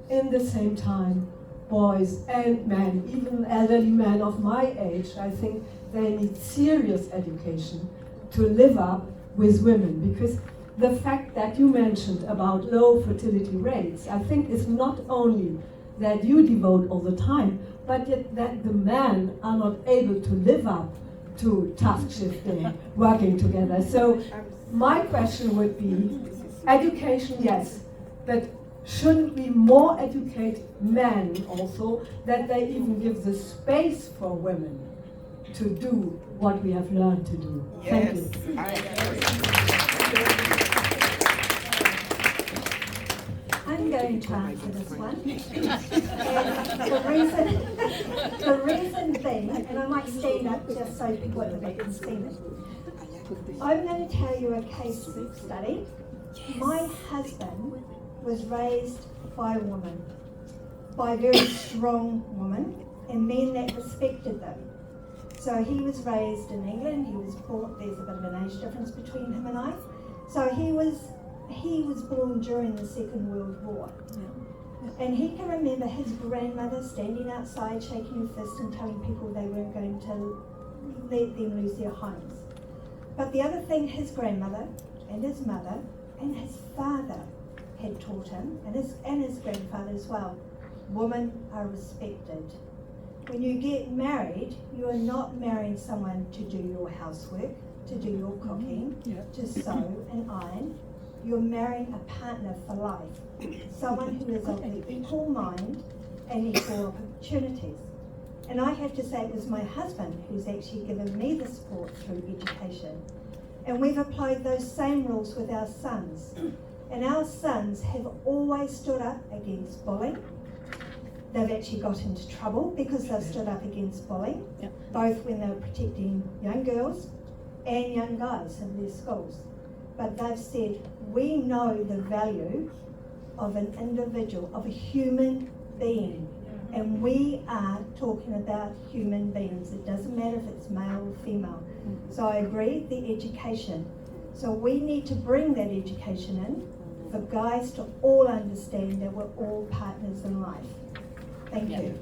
in the same time boys and men, even elderly men of my age. I think they need serious education to live up with women, because the fact that you mentioned about low fertility rates, I think is not only that you devote all the time, but yet that the men are not able to live up to task shifting, working together. So my question would be, education, yes, but shouldn't we more educate men also, that they even give the space for women to do what we have learned to do? Thank you. I'm going to answer this one. And the reason being, and I might stand up just so people at the back can see me. I'm going to tell you a case study. My husband was raised by a woman, by a very strong woman, and men that respected them. So he was raised in England, he was born, there's a bit of an age difference between him and I. So he was born during the Second World War. And he can remember his grandmother standing outside shaking her fist and telling people they weren't going to let them lose their homes. But the other thing his grandmother and his mother and his father had taught him, and his grandfather as well, women are respected. When you get married, you are not marrying someone to do your housework, to do your cooking, to sew and iron. You're marrying a partner for life, someone who is of the equal mind and equal opportunities. And I have to say it was my husband who's actually given me the support through education. And we've applied those same rules with our sons. And our sons have always stood up against bullying. They've actually got into trouble because they've stood up against bullying, both when they were protecting young girls and young guys in their schools. But they've said, we know the value of an individual, of a human being. And we are talking about human beings. It doesn't matter if it's male or female. So I agree, the education. So we need to bring that education in for guys to all understand that we're all partners in life. Thank you.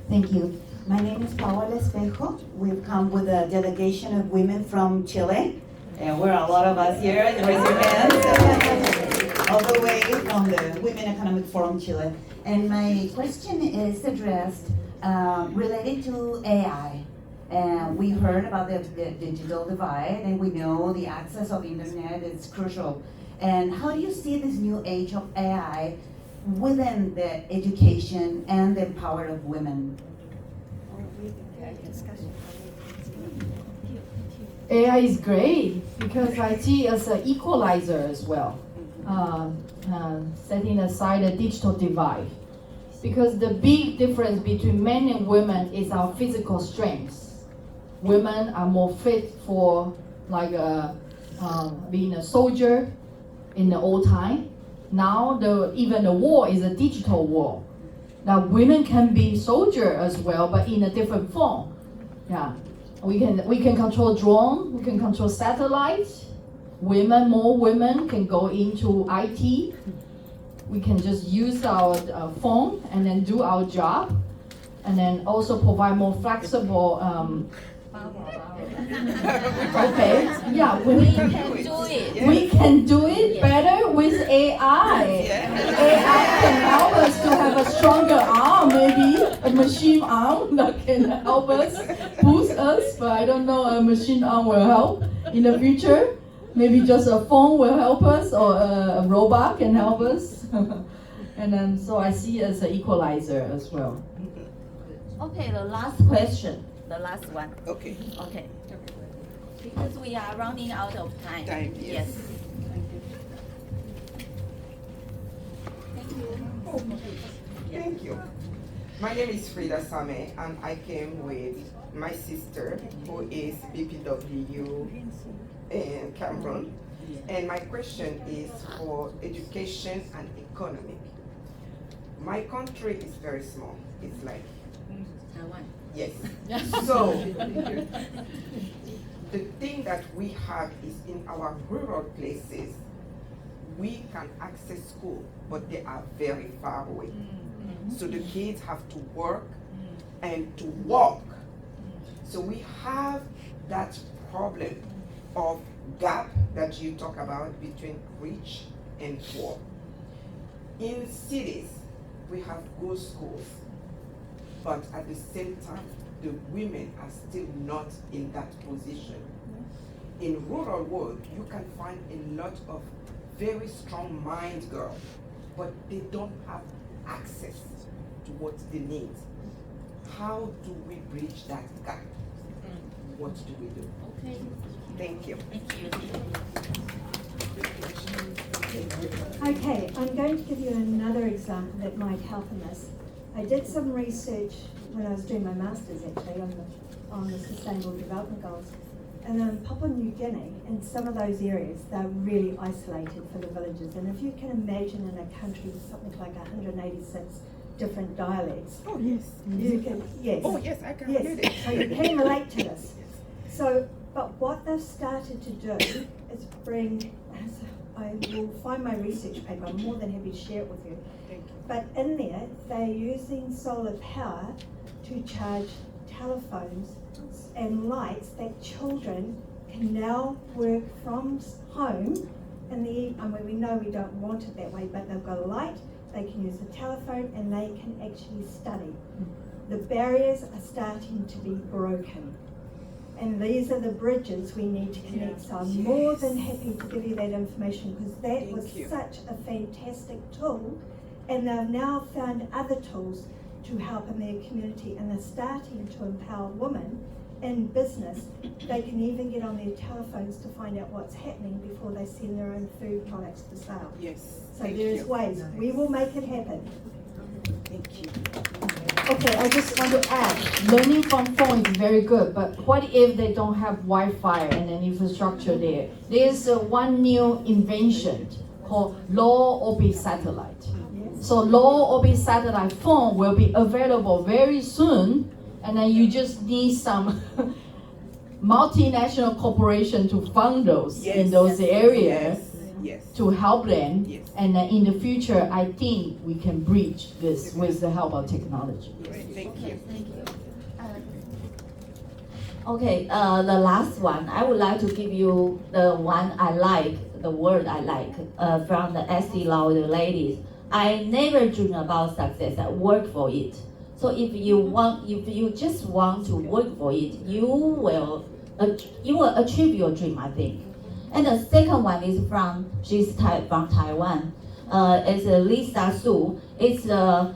Thank you. My name is Paola Espejo. We've come with a delegation of women from Chile. And we're a lot of us here. Raise your hands. All the way from the Women Economic Forum Chile. And my question is addressed related to AI. We heard about the digital divide, and we know the access of internet is crucial. And how do you see this new age of AI within the education and the power of women? AI is great because I see as an equalizer as well, setting aside the digital divide. Because the big difference between men and women is our physical strengths. Women are more fit for being a soldier in the old time. Now even the war is a digital war. Now women can be soldier as well, but in a different form. Yeah. We can control drone, we can control satellites. More women can go into IT. We can just use our phone and then do our job. and then also provide more flexible. Okay, yeah, We can do it. we can do it better with AI. AI can help us to have a stronger arm, maybe a machine arm that can help us, boost us. But I don't know, a machine arm will help in the future. Maybe just a phone will help us, or a robot can help us. And then, so I see it as an equalizer as well. Okay, the last question. The last one. Okay. Okay. Because we are running out of time. Time, yes. Thank you. Thank you. My name is Frida Same, and I came with my sister, who is BPW Cameroon. And my question is for education and economy. My country is very small. It's like Taiwan. yes. So the thing that we have is in our rural places, we can access school, but they are very far away. So the kids have to work and to walk. So we have that problem of gap that you talk about between rich and poor. In cities, we have good schools, but at the same time, the women are still not in that position. In rural world, you can find a lot of very strong mind girls, but they don't have access to what they need. How do we bridge that gap? What do we do? Okay. Thank you. Thank you. Okay, I'm going to give you another example that might help in this. I did some research when I was doing my master's actually on the Sustainable Development Goals. And in Papua New Guinea, in some of those areas, they're really isolated for the villages. And if you can imagine in a country with something like 186 different dialects. Oh yes. You can, yes. Oh yes, I can Yes, get it. so you can relate to this. So, but what they've started to do is bring, I will find my research paper, I'm more than happy to share it with you. Thank you. But in there, they're using solar power to charge telephones and lights that children can now work from home. And we know we don't want it that way, but they've got a light, they can use the telephone, and they can actually study. The barriers are starting to be broken. And these are the bridges we need to connect. So I'm more than happy to give you that information, because that Thank was you. such a fantastic tool. And they've now found other tools to help in their community, and they're starting to empower women in business. They can even get on their telephones to find out what's happening before they send their own food products to sale. Yes. So Thank there's you. ways. We will make it happen. Thank you. Okay, I just want to add, learning from phone is very good, but what if they don't have Wi-Fi and an infrastructure there? There's one new invention called low orbit satellite. So low orbit satellite phone will be available very soon, and then you just need some multinational corporation to fund those in those areas. Yes. To help them, Yes. and in the future, I think we can bridge this with the help of technology. Great. Thank you. Thank you. Okay, the last one, I would like to give you the one I like, the word I like, from the SD Lauder ladies. I never dream about success, I work for it. So if you just want to work for it, you will achieve your dream, I think. And the second one is she's from Taiwan. It's Lisa Su. It's the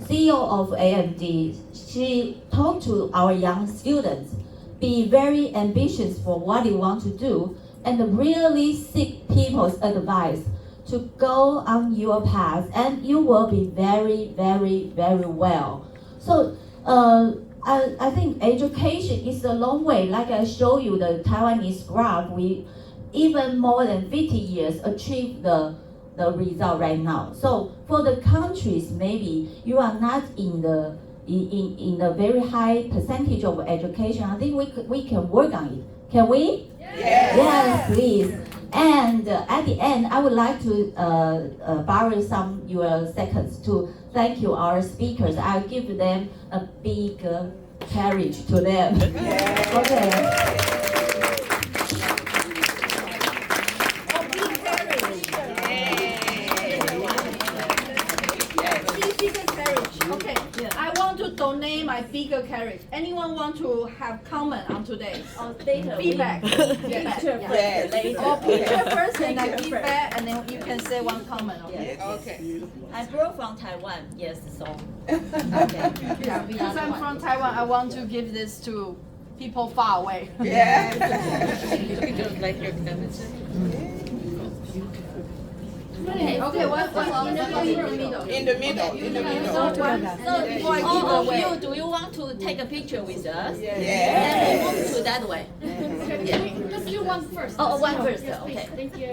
CEO of AMD. She talked to our young students, be very ambitious for what you want to do, and really seek people's advice to go on your path, and you will be very, very, very well. So I think education is a long way. Like I show you the Taiwanese graph, we even more than 50 years achieve the result right now. So for the countries, maybe you are not in the very high percentage of education. I think we can work on it. Can we? Yes. Yes, please. And at the end, I would like to borrow some your seconds to thank you our speakers. I'll give them a big carriage to them. Okay. Okay, I want to donate my bigger carriage. Anyone want to have comment on today? Feedback. Picture Yes. first. Or picture first and then feedback, and then you can say one comment. Okay. Okay. I brought from Taiwan. Yes, so. Yeah, because I'm from Taiwan, I want to give this to people far away. Yeah. Like your comments. Okay, one in the middle. In the middle. So Before I give all of away. you, do you want to take a picture with us? Yeah. Then we move to that way. Just you one first. Oh, one first. Yes, please. Okay. Thank you.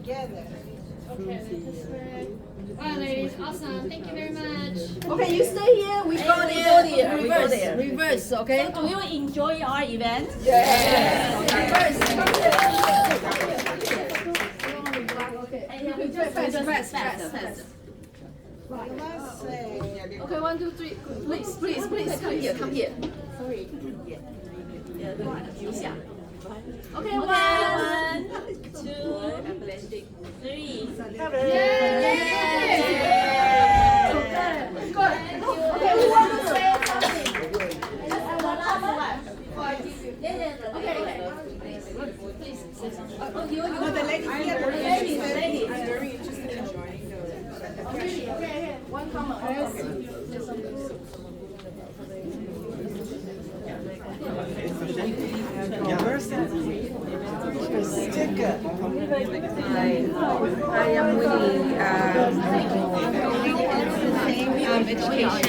Okay, perfect. Wow, ladies, awesome. Thank you very much. Okay, you stay here. We go we there. go there, we go Reverse. there. Reverse. Okay. Do you enjoy our event? Fast. Okay, 1, 2, 3. Please, come here. Sorry. Okay, 1, 2, 3. Good. Okay, who want to say something? Okay. Please say something. Oh, you. Ladies. I'm very interested in joining the. Okay. One comment. I am Winnie. Education